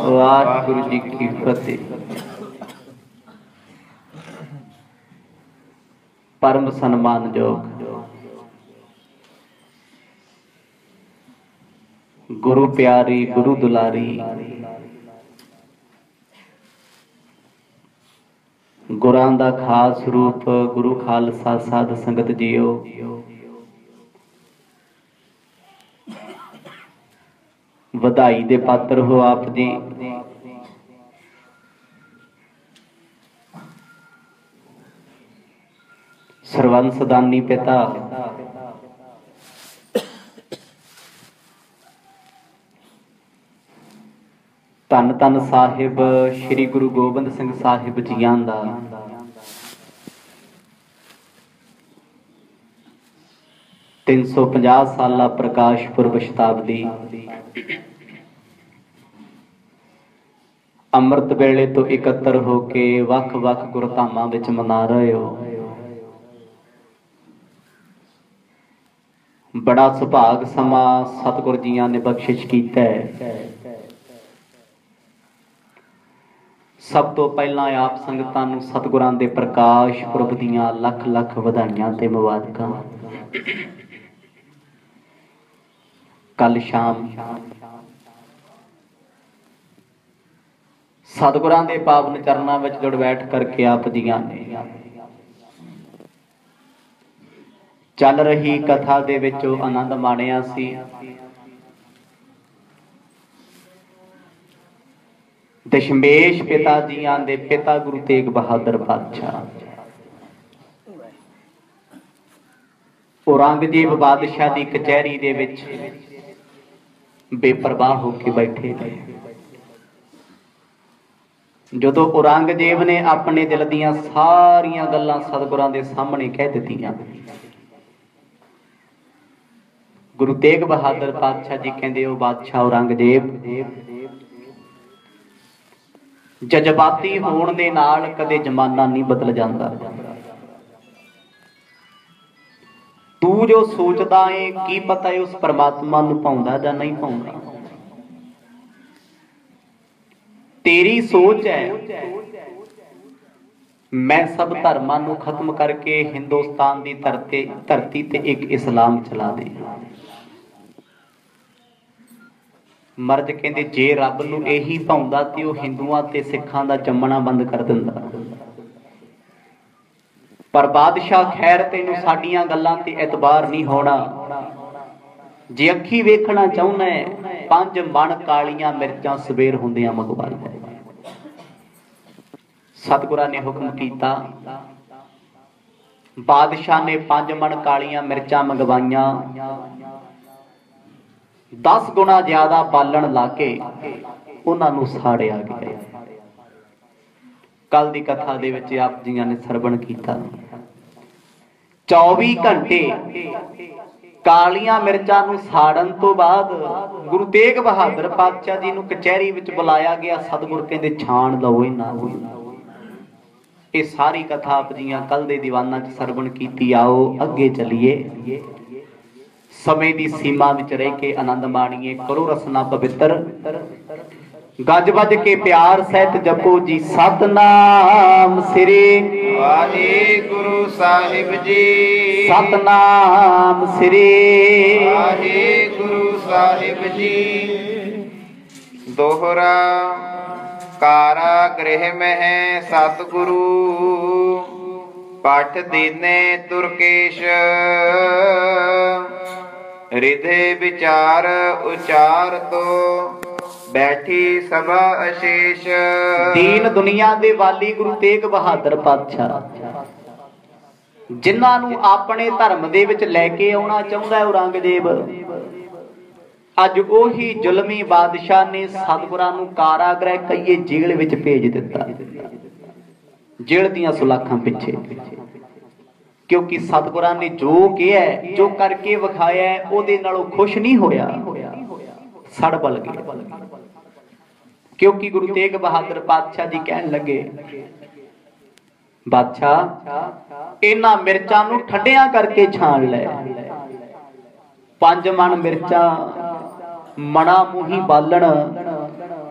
वाहिगुरु जी की फतेह। परम सन्मान योग गुरु प्यारी गुरु दुलारी गुरां दा खास रूप गुरु खालसा साध संगत जीओ। ਵਧਾਈ ਦੇ ਪਾਤਰ ਹੋ ਆਪ ਜੀ। ਸਰਵੰਸ ਦਾਨੀ ਪਿਤਾ ਧੰਨ ਧੰਨ ਸਾਹਿਬ ਸ੍ਰੀ ਗੁਰੂ ਗੋਬਿੰਦ ਸਿੰਘ ਸਾਹਿਬ ਜੀਆਂ ਦਾ ਤਿੰਨ सौ 50 ਸਾਲਾ ਪ੍ਰਕਾਸ਼ ਪੁਰਬ ਸ਼ਤਾਬਦੀ ਅੰਮ੍ਰਿਤ ਵੇਲੇ ਤੋਂ ਇਕੱਤਰ ਹੋ ਕੇ ਵੱਖ-ਵੱਖ ਗੁਰਧਾਮਾਂ ਵਿੱਚ ਮਨਾ ਰਹੇ ਹੋ। ਬੜਾ ਸੁਭਾਗ ਸਮਾਂ ਸਤਿਗੁਰ ਜੀਆਂ ਨੇ ਬਖਸ਼ਿਸ਼ ਕੀਤਾ ਹੈ। ਸਭ ਤੋਂ ਪਹਿਲਾਂ ਆਪ ਸੰਗਤਾਂ ਨੂੰ ਸਤਿਗੁਰਾਂ ਦੇ ਪ੍ਰਕਾਸ਼ ਪੁਰਬ ਦੀਆਂ ਲੱਖ ਲੱਖ ਵਧਾਈਆਂ ਤੇ ਮੁਬਾਰਕਾਂ। ਕੱਲ ਸ਼ਾਮ ਸਤਿਗੁਰਾਂ ਦੇ ਪਾਵਨ ਚਰਨਾਂ ਵਿੱਚ ਜੁੜ ਬੈਠ ਕਰਕੇ ਆਪ ਜੀਆਂ ਨੇ ਚੱਲ ਰਹੀ ਕਥਾ ਦੇ ਵਿੱਚ ਉਹ ਆਨੰਦ ਮਾਣਿਆ ਸੀ। ਦਸ਼ਮੇਸ਼ ਪਿਤਾ ਜੀਆਂ ਦੇ ਪਿਤਾ ਗੁਰੂ ਤੇਗ ਬਹਾਦਰ ਪਾਤਸ਼ਾਹ ਔਰੰਗਜ਼ੇਬ ਬਾਦਸ਼ਾਹ ਦੀ ਕਚਹਿਰੀ ਦੇ ਵਿੱਚ ਬੇਪਰਵਾਹ ਹੋ ਕੇ ਬੈਠੇ ਨੇ। ਜਦੋਂ ਔਰੰਗਜ਼ੇਬ ਨੇ ਆਪਣੇ ਦਿਲ ਦੀਆਂ ਸਾਰੀਆਂ ਗੱਲਾਂ ਸਤਿਗੁਰਾਂ ਦੇ ਸਾਹਮਣੇ ਕਹਿ ਦਿੱਤੀਆਂ, ਗੁਰੂ ਤੇਗ ਬਹਾਦਰ ਪਾਤਸ਼ਾਹ ਜੀ ਕਹਿੰਦੇ ਉਹ ਬਾਦਸ਼ਾਹ ਔਰੰਗਜ਼ੇਬ ਜਜ਼ਬਾਤੀ ਹੋਣ ਦੇ ਨਾਲ ਕਦੇ ਜ਼ਮਾਨਾ ਨਹੀਂ ਬਦਲ ਜਾਂਦਾ। ਤੂੰ ਜੋ ਸੋਚਦਾ ਏ ਕੀ ਪਤਾ ਏ ਉਸ ਪਰਮਾਤਮਾ ਨੂੰ ਪਾਉਂਦਾ ਜਾਂ ਨਹੀਂ ਪਾਉਂਦਾ। ਤੇਰੀ ਸੋਚ ਹੈ ਮੈਂ ਸਭ ਧਰਮਾਂ ਨੂੰ ਖਤਮ ਕਰਕੇ ਹਿੰਦੁਸਤਾਨ ਦੀ ਧਰਤੀ ਤੇ ਇੱਕ ਇਸਲਾਮ ਚਲਾ ਦੇ। ਮਰਦ ਕਹਿੰਦੇ ਜੇ ਰੱਬ ਨੂੰ ਇਹੀ ਭਾਉਂਦਾ ਤੇ ਉਹ ਹਿੰਦੂਆਂ ਤੇ ਸਿੱਖਾਂ ਦਾ ਜੰਮਣਾ ਬੰਦ ਕਰ ਦਿੰਦਾ। ਪਰ ਬਾਦਸ਼ਾਹ ਖੈਰ ਤੈਨੂੰ ਸਾਡੀਆਂ ਗੱਲਾਂ ਤੇ ਇਤਬਾਰ ਨਹੀਂ ਹੋਣਾ। ਜੇ ਅੱਖੀ ਵੇਖਣਾ ਚਾਹੁੰਦਾ ਹੈ 5 ਮਣ ਕਾਲੀਆਂ ਮਿਰਚਾਂ ਸਵੇਰ ਹੁੰਦਿਆਂ ਮੰਗਵਾ ਲੈ। ਸਤਿਗੁਰਾਂ ਨੇ ਹੁਕਮ ਕੀਤਾ। ਬਾਦਸ਼ਾਹ ਨੇ 5 ਮਣ ਕਾਲੀਆਂ ਮਿਰਚਾਂ ਮੰਗਵਾਈਆਂ। 10 ਗੁਣਾ ਜ਼ਿਆਦਾ ਬਾਲਣ ਲਾ ਕੇ ਉਹਨਾਂ ਨੂੰ ਸਾੜਿਆ ਗਿਆ। ਕੱਲ ਦੀ ਕਥਾ ਦੇ ਵਿੱਚ ਆਪ ਜੀਆਂ ਨੇ ਸਰਵਣ ਕੀਤਾ। 24 ਘੰਟੇ ਕਾਲੀਆਂ ਮਿਰਚਾਂ ਨੂੰ ਸਾੜਨ ਤੋਂ ਬਾਅਦ ਗੁਰੂ ਤੇਗ ਬਹਾਦਰ ਪਾਤਸ਼ਾਹ ਜੀ ਨੂੰ ਕਚਹਿਰੀ ਵਿੱਚ ਬੁਲਾਇਆ ਗਿਆ। ਸਤਿਗੁਰ ਕਹਿੰਦੇ ਛਾਣ ਲਓ ਇਹਨਾਂ ਨੂੰ। ਇਹ ਸਾਰੀ ਕਥਾ ਆਪ ਜੀਆਂ ਕੱਲ ਦੇ ਦੀਵਾਨਾਂ 'ਚ ਸਰਵਣ ਕੀਤੀ। ਆਓ ਅੱਗੇ ਚੱਲੀਏ। ਸਮੇਂ ਦੀ ਸੀਮਾ ਵਿੱਚ ਰਹਿ ਕੇ ਆਨੰਦ ਮਾਣੀਏ। ਕਰੋ ਰਸਨਾ ਪਵਿੱਤਰ ਗੱਜ ਵੱਜ ਕੇ ਪਿਆਰ ਸਹਿਤ ਜਪੋ ਜੀ ਸਤਨਾਮ ਸ੍ਰੀ ਵਾਹਿਗੁਰੂ ਸਾਹਿਬ ਜੀ। ਸਤਨਾਮ ਸ੍ਰੀ ਵਾਹਿਗੁਰੂ ਸਾਹਿਬ ਜੀ। ਦੋਹਰਾ ਕਾਰਾ ਗ੍ਰਹਿ ਮਹਿ ਸਤਿਗੁਰੂ ਪਠ ਦੀਨੇ ਤੁਰਕੇਸ਼ ਰਿਧੇ ਵਿਚਾਰ ਉਚਾਰ ਤੋ ਬੈਠੀ ਸਭਾ ਅਸ਼ੇਸ਼। ਦੀਨ ਦੁਨੀਆ ਦੇ ਵਾਲੀ ਗੁਰੂ ਤੇਗ ਬਹਾਦਰ ਪਾਤਸ਼ਾਹ ਜਿਨ੍ਹਾਂ ਨੂੰ ਆਪਣੇ ਧਰਮ ਦੇ ਵਿੱਚ ਲੈ ਕੇ ਆਉਣਾ ਚਾਹੁੰਦਾ ਹੈ ਔਰੰਗਜ਼ੇਬ, ਅੱਜ ਉਹੀ ਜ਼ੁਲਮੀ ਬਾਦਸ਼ਾਹ ਨੇ ਸਤਿਗੁਰਾਂ ਨੂੰ ਕਾਰਾਗ੍ਰਹਿ ਕਹੀਏ ਜੇਲ੍ਹ ਵਿੱਚ ਭੇਜ ਦਿੱਤਾ। ਜੇਲ੍ਹ ਦੀਆਂ ਸੁਲਾਖਾਂ ਪਿੱਛੇ, ਕਿਉਂਕਿ ਸਤਿਗੁਰਾਂ ਨੇ ਜੋ ਕਿਹਾ ਜੋ ਕਰਕੇ ਵਿਖਾਇਆ ਉਹਦੇ ਨਾਲੋਂ ਖੁਸ਼ ਨਹੀਂ ਹੋਇਆ, ਸੜ ਬਲ ਗਿਆ। ਕਿਉਂਕਿ ਗੁਰੂ ਤੇਗ ਬਹਾਦਰ ਪਾਤਸ਼ਾਹ ਜੀ ਕਹਿਣ ਲੱਗੇ ਬਾਦਸ਼ਾਹ ਇਹਨਾਂ ਮਿਰਚਾਂ ਨੂੰ ਠੰਡਿਆਂ ਕਰਕੇ ਛਾਣ ਲੈ। 5 ਮਣ ਮਿਰਚਾਂ मना मूही बालण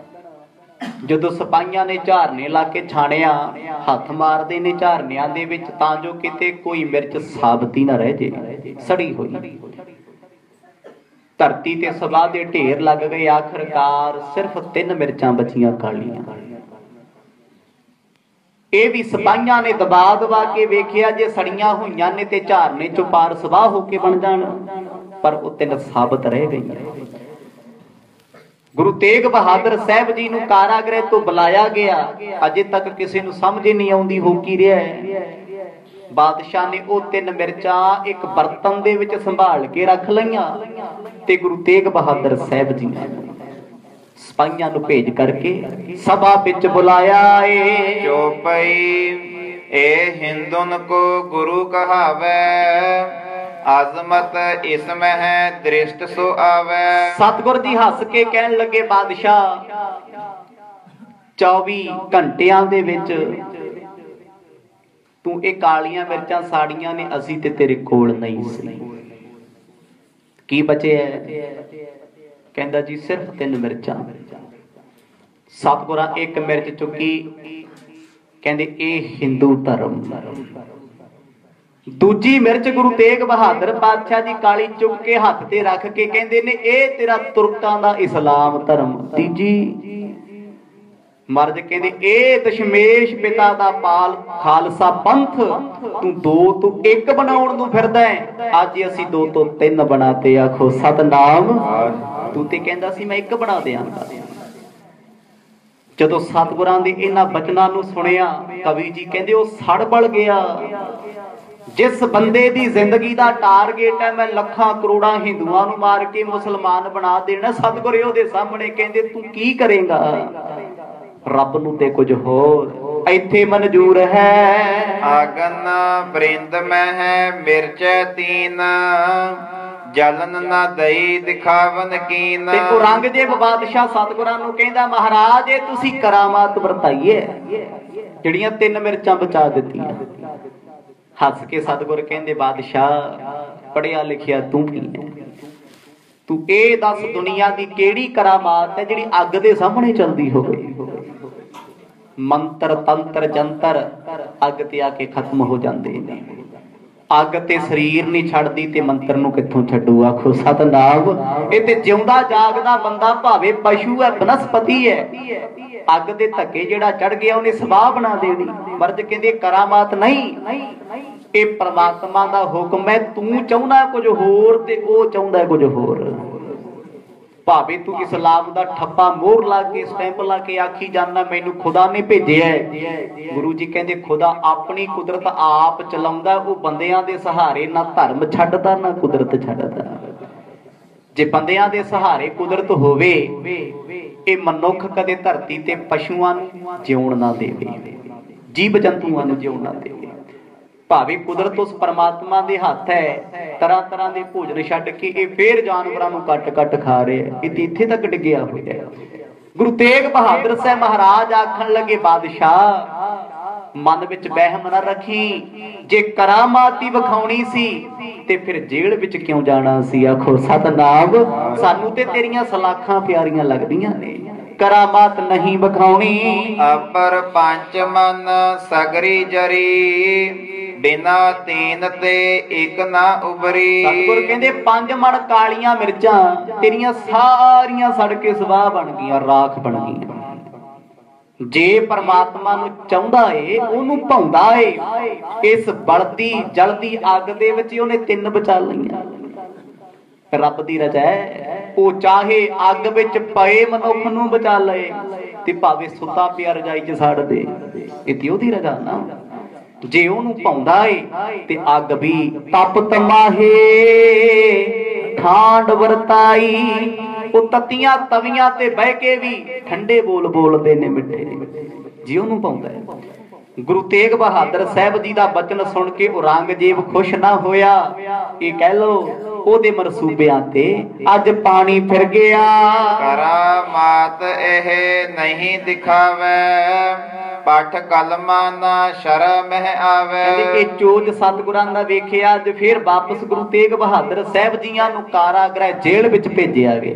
ਜਦੋਂ ਸਿਪਾਹੀਆਂ ਨੇ ਝਾਰਨੇ ਲਾ ਕੇ ਛਾਣਿਆ ਹੱਥ ਮਾਰਦੇ ਨੇ ਝਾਰਨਿਆਂ ਦੇ ਵਿੱਚ ਤਾਂ ਜੋ ਕਿਤੇ ਕੋਈ ਮਿਰਚ ਸਾਬਤੀ ਨਾ ਰਹਿ ਜੇ ਸੜੀ ਹੋਈ। ਧਰਤੀ ਤੇ ਸਭਾ ਦੇ ਢੇਰ ਲੱਗ ਗਏ। ਆਖਰਕਾਰ ਸਿਰਫ 3 ਮਿਰਚਾਂ ਬਚੀਆਂ ਕਾਲੀਆਂ। ਇਹ ਵੀ ਸਿਪਾਹੀਆਂ ਨੇ ਦਬਾ ਦਬਾ ਕੇ ਵੇਖਿਆ ਜੇ ਸੜੀਆਂ ਹੋਈਆਂ ਨੇ ਤੇ ਝਾਰਨੇ ਚੋਂ ਪਾਰ ਸਵਾਹ ਹੋ ਕੇ ਬਣ ਜਾਣ, ਪਰ ਉਹ 3 ਸਾਬਤ ਰਹਿ ਗਈਆਂ। ਗੁਰੂ ਤੇਗ ਬਹਾਦਰ ਸਾਹਿਬ ਜੀ ਨੂੰ ਕਾਰਾਗ੍ਰਹਿ ਤੋਂ ਬੁਲਾਇਆ ਗਿਆ। ਅਜੇ ਤੱਕ ਕਿਸੇ ਨੂੰ ਸਮਝ ਨਹੀਂ ਆਉਂਦੀ ਹੋ ਕੀ ਰਿਹਾ ਹੈ। ਬਾਦਸ਼ਾਹ ਨੇ ਉਹ 3 ਮਿਰਚਾਂ ਇੱਕ ਬਰਤਨ ਦੇ ਵਿੱਚ ਸੰਭਾਲ ਕੇ ਰੱਖ ਲਈਆਂ ਤੇ ਗੁਰੂ ਤੇਗ ਬਹਾਦਰ ਸਾਹਿਬ ਜੀ ਨੇ ਸਿਪਾਹੀਆਂ ਨੂੰ ਭੇਜ ਕਰਕੇ ਸਭਾ ਵਿੱਚ ਬੁਲਾਇਆ ਏ। ਚੋਪਈ ਇਹ ਹਿੰਦੁਨ ਕੋ ਗੁਰੂ ਕਹਾਵੇ, ਅਜ਼ਮਤ ਇਸਮ ਹੈ ਦ੍ਰਿਸ਼ਟ ਸੋ ਆਵੇ। ਸਤਿਗੁਰ ਜੀ ਹੱਸ ਕੇ ਕਹਿਣ ਲੱਗੇ, ਬਾਦਸ਼ਾਹ 24 ਘੰਟਿਆਂ ਦੇ ਵਿੱਚ ਤੂੰ ਇਹ ਕਾਲੀਆਂ ਮਿਰਚਾਂ ਸਾੜੀਆਂ ਨੇ, ਅਸੀਂ ਤੇ ਤੇਰੇ ਕੋਲ ਨਹੀਂ ਸੀ। ਕੀ ਬਚਿਆ? ਕਹਿੰਦਾ ਜੀ ਸਿਰਫ 3 ਮਿਰਚਾਂ। ਸਤਿਗੁਰਾਂ ਇੱਕ ਮਿਰਚ ਚੁੱਕੀ, ਕਹਿੰਦੇ ਇਹ ਹਿੰਦੂ ਧਰਮ। ਦੂਜੀ ਮਿਰਚ ਗੁਰੂ ਤੇਗ ਬਹਾਦਰ ਪਾਤਸ਼ਾਹ ਜੀ ਕਾਲੀ ਚੁੱਕ ਕੇ ਹੱਥ ਤੇ ਰੱਖ ਕੇ ਕਹਿੰਦੇ ਨੇ ਇਹ ਤੇਰਾ ਤੁਰਕਾਂ ਦਾ ਇਸਲਾਮ ਧਰਮ। ਤੀਜੀ ਮਰਦ ਕਹਿੰਦੇ ਇਹ ਦਸ਼ਮੇਸ਼ ਪਿਤਾ ਦਾ ਪਾਲ ਖਾਲਸਾ ਪੰਥ। ਤੂੰ 2 ਤੋਂ 1 ਬਣਾਉਣ ਨੂੰ ਫਿਰਦਾ ਹੈ, ਅੱਜ ਅਸੀਂ 2 ਤੋਂ 3 ਬਣਾਤੇ। ਆਖੋ ਸਤਨਾਮ। ਤੂੰ ਤੇ ਕਹਿੰਦਾ ਸੀ ਮੈਂ 1 ਬਣਾ ਦਿਆਂਗਾ। ਜਦੋਂ ਸਤਿਗੁਰਾਂ ਦੇ ਇਹਨਾਂ ਬਚਨਾਂ ਨੂੰ ਸੁਣਿਆ, ਕਵੀ ਜੀ ਕਹਿੰਦੇ ਉਹ ਸੜ ਬਲ ਗਿਆ। ਜਿਸ ਬੰਦੇ ਦੀ ਜ਼ਿੰਦਗੀ ਦਾ ਟਾਰਗੇਟ ਹੈ ਮੈਂ ਲੱਖਾਂ ਕਰੋੜਾਂ ਹਿੰਦੂਆਂ ਨੂੰ ਮਾਰ ਕੇ ਮੁਸਲਮਾਨ ਬਣਾ ਦੇਣਾ, ਸਤਿਗੁਰ ਉਹਦੇ ਸਾਹਮਣੇ ਕਹਿੰਦੇ ਤੂੰ ਕੀ ਕਰੇਗਾ? ਰੱਬ ਨੂੰ ਤੇ ਕੁਝ ਹੋਰ ਇੱਥੇ ਮਨਜ਼ੂਰ ਹੈ। ਆਗਨ ਬ੍ਰਿੰਦ ਮੈਂ ਹੈ ਮਿਰਚ ਤੀਨ, ਜਲਨ ਨਾ ਦਈ ਦਿਖਾਵਨ ਕੀਨ। ਤੇ ਔਰੰਗਜ਼ੇਬ ਬਾਦਸ਼ਾਹ ਸਤਿਗੁਰਾਂ ਨੂੰ ਕਹਿੰਦਾ ਮਹਾਰਾਜ ਇਹ ਤੁਸੀਂ ਕਰਾਮਾਤ ਵਰਤਾਈਏ, ਜਿਹੜੀਆਂ 3 ਮਿਰਚਾਂ ਬਚਾ ਦਿੱਤੀਆਂ। ਹੱਸ ਕੇ ਸਤਿਗੁਰ ਕਹਿੰਦੇ ਬਾਦਸ਼ਾਹ ਪੜਿਆ ਲਿਖਿਆ ਤੂੰ ਕੀ ਹੈ? ਤੂੰ ਇਹ ਦੱਸ ਦੁਨੀਆ ਦੀ ਕਿਹੜੀ ਕਰਾਮਾਤ ਹੈ ਜਿਹੜੀ ਅੱਗ ਦੇ ਸਾਹਮਣੇ ਚਲਦੀ ਹੋਵੇ? ਮੰਤਰ ਤੰਤਰ ਜੰਤਰ ਅੱਗ ਤੇ ਆ ਕੇ ਖਤਮ ਹੋ ਜਾਂਦੇ ਨੇ। ਅੱਗ ਤੇ ਸਰੀਰ ਨਹੀਂ ਛੱਡਦੀ ਤੇ ਮੰਤਰ ਨੂੰ ਕਿੱਥੋਂ ਛੱਡੂ? ਆਖੋ ਸਤਨਾਮ। ਇਹ ਤੇ ਜਿਉਂਦਾ ਜਾਗਦਾ ਬੰਦਾ ਭਾਵੇਂ ਪਸ਼ੂ ਹੈ ਬਨਸਪਤੀ ਹੈ, ਅੱਗ ਦੇ ਧੱਕੇ ਜਿਹੜਾ ਚੜ ਗਿਆ ਉਹਨੇ ਸਵਾਹ ਬਣਾ ਦੇਣੀ। ਮਰਦ ਕਹਿੰਦੇ ਕਰਾਮਾਤ ਨਹੀਂ, ਇਹ ਪਰਮਾਤਮਾ ਦਾ ਹੁਕਮ ਹੈ। ਤੂੰ ਚਾਹੁੰਦਾ ਕੁਝ ਹੋਰ ਤੇ ਉਹ ਚਾਹੁੰਦਾ ਕੁਝ ਹੋਰ। ਭਾਵੇਂ ਤੂੰ ਇਸਲਾਮ ਦਾ ਠੱਪਾ ਮੋਹਰ ਲਾ ਕੇ ਸਟੈਂਪ ਲਾ ਕੇ ਆਖੀ ਜਾਂਦਾ ਮੈਨੂੰ ਖੁਦਾ ਨੇ ਭੇਜਿਆ। ਗੁਰੂ ਜੀ ਕਹਿੰਦੇ ਖੁਦਾ ਆਪਣੀ ਕੁਦਰਤ ਆਪ ਚਲਾਉਂਦਾ, ਉਹ ਬੰਦਿਆਂ ਦੇ ਸਹਾਰੇ ਨਾ ਧਰਮ ਛੱਡਦਾ ਨਾ ਕੁਦਰਤ ਛੱਡਦਾ। ਜੇ ਬੰਦਿਆਂ ਦੇ ਸਹਾਰੇ ਕੁਦਰਤ ਹੋਵੇ, ਇਹ ਮਨੁੱਖ ਕਦੇ ਧਰਤੀ ਤੇ ਪਸ਼ੂਆਂ ਨੂੰ ਜਿਉਣ ਨਾ ਦੇਵੇ, ਜੀਵ ਜੰਤੂਆਂ ਨੂੰ ਜਿਉਣ ਨਾ ਦੇਵੇ। ਭਾਵੇਂ ਕੁਦਰਤ ਉਸ ਪਰਮਾਤਮਾ ਦੇ ਹੱਥ ਹੈ, ਤਰ੍ਹਾਂ ਤਰ੍ਹਾਂ ਦੇ ਭੋਜਨ ਛੱਡ ਕੇ ਇਹ ਫੇਰ ਜਾਨਵਰਾਂ ਨੂੰ ਕੱਟ ਕੱਟ ਖਾ ਰਿਹਾ। ਇਹ ਇੱਥੇ ਤੱਕ ਡਿੱਗਿਆ ਹੋਇਆ। ਗੁਰੂ ਤੇਗ ਬਹਾਦਰ ਸਾਹਿਬ ਮਹਾਰਾਜ ਆਖਣ ਲੱਗੇ ਬਾਦਸ਼ਾਹ ਮਨ ਵਿੱਚ ਵਹਿਮ ਨਾ ਰੱਖੀ, ਜੇ ਕਰਾਮਾਤੀ ਵਿਖਾਉਣੀ ਸੀ ਤੇ ਫਿਰ ਜੇਲ੍ਹ ਵਿੱਚ ਕਿਉਂ ਜਾਣਾ ਸੀ? ਆਖੋ ਸਤਨਾਮ। ਸਾਨੂੰ ਤੇ ਤੇਰੀਆਂ ਸਲਾਖਾਂ ਪਿਆਰੀਆਂ ਲੱਗਦੀਆਂ ਨੇ, ਕਰਾਮਾਤ ਨਹੀਂ ਵਿਖਾਉਣੀ। ਅਪਰ ਪੰਜ ਮਨ ਸਗਰੀ ਜਰੀ, ਬਿਨਾ ਤੀਨ ਤੇ ਇੱਕ ਨਾ ਉਬਰੀ। ਸਤਿਗੁਰ ਕਹਿੰਦੇ 5 ਮਣ ਕਾਲੀਆਂ ਮਿਰਚਾਂ ਤੇਰੀਆਂ ਸਾਰੀਆਂ ਸੜ ਕੇ ਸਵਾਹ ਬਣ ਗਈਆਂ, ਰਾਖ ਬਣ ਗਈਆਂ। ਜੇ ਪਰਮਾਤਮਾ ਨੂੰ ਚਾਹੁੰਦਾ ਏ, ਉਹਨੂੰ ਭਾਉਂਦਾ ਏ, ਇਸ ਬਲਦੀ ਜਲਦੀ ਅੱਗ ਦੇ ਵਿੱਚ ਉਹਨੇ 3 ਬਚਾ ਲਈਆਂ। ਰੱਬ ਦੀ ਰਜ਼ਾ ਹੈ, ਉਹ ਚਾਹੇ ਅੱਗ ਵਿੱਚ ਪਏ ਮਨੁੱਖ ਨੂੰ ਬਚਾ ਲਏ ਤੇ ਭਾਵੇਂ ਸੁੱਤਾ ਪਿਆ ਰਜਾਈ 'ਚ ਸਾੜ ਦੇ। ਇਹ ਤੇ ਉਹਦੀ ਰਜ਼ਾ ਨਾ। ਜੇ ਉਹਨੂੰ ਭਾਉਂਦਾ ਏ ਤੇ ਅੱਗ ਵੀ ਤਪ ਤਮਾਹੇ ਠਾਂਡ ਵਰਤਾਈ। ਉਹ ਤਤੀਆਂ ਤਵੀਆਂ ਤੇ ਬਹਿ ਕੇ ਵੀ ਠੰਡੇ ਬੋਲ ਬੋਲਦੇ ਨੇ ਮਿੱਠੇ, ਜੇ ਉਹਨੂੰ ਭਾਉਂਦਾ ਹੈ। ਗੁਰੂ ਤੇਗ ਬਹਾਦਰ ਸਾਹਿਬ ਜੀ ਦਾ ਬਚਨ ਸੁਣ ਕੇ ਔਰੰਗਜ਼ੇਬ ਖੁਸ਼ ਨਾ ਹੋਇਆ। ਇਹ ਕਹਿ ਲੋ ਉਹਦੇ ਮਰਸੂਬਿਆਂ ਤੇ ਅੱਜ ਪਾਣੀ ਫਿਰ ਗਿਆ। ਕਰਾਮਾਤ ਇਹ ਨਹੀਂ ਦਿਖਾਵੇ, ਪਾਠ ਕਲਮਾ ਨਾ ਸ਼ਰਮ ਆਵੇ। ਇਹ ਚੋਜ ਸਤਿਗੁਰਾਂ ਦਾ ਵੇਖਿਆ। ਅੱਜ ਫੇਰ ਵਾਪਸ ਗੁਰੂ ਤੇਗ ਬਹਾਦਰ ਸਾਹਿਬ ਜੀਆਂ ਨੂੰ ਕਾਰਾਗ੍ਰਹਿ ਜੇਲ੍ਹ ਵਿੱਚ ਭੇਜਿਆ ਗਿਆ।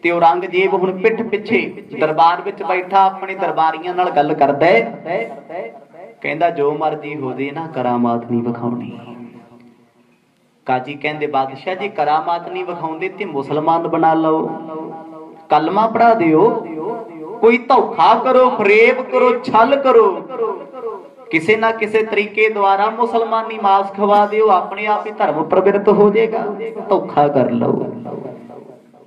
ਤੇ ਔਰੰਗਜ਼ੇਬ ਹੁਣ ਪਿੱਠ ਪਿੱਛੇ ਦਰਬਾਰ ਵਿੱਚ ਬੈਠਾ ਆਪਣੇ ਦਰਬਾਰੀਆਂ ਨਾਲ ਗੱਲ ਕਰਦਾ ਹੈ। ਕਹਿੰਦਾ ਜੋ ਮਰਜ਼ੀ ਹੋ ਜੇ ਨਾ ਕਰਾਮਾਤ ਨਹੀਂ ਵਿਖਾਉਣੀ। ਕਾਜੀ ਕਹਿੰਦੇ ਬਾਦਸ਼ਾਹ ਜੀ ਕਰਾਮਾਤ ਨਹੀਂ ਵਿਖਾਉਂਦੇ ਤੇ ਮੁਸਲਮਾਨ ਬਣਾ ਲਓ, ਕਲਮਾ ਪੜਾ ਦਿਓ, ਕੋਈ ਧੋਖਾ ਕਰੋ, ਫਰੇਬ ਕਰੋ, ਛਲ ਕਰੋ, ਕਿਸੇ ਨਾ ਕਿਸੇ ਤਰੀਕੇ ਦੁਆਰਾ ਮੁਸਲਮਾਨੀ ਮਾਸ ਖਵਾ ਦਿਓ, ਆਪਣੇ ਆਪ ਹੀ ਧਰਮ ਪ੍ਰਵਿਰਤ ਹੋ ਜਾਏਗਾ। ਧੋਖਾ ਕਰ ਲਓ।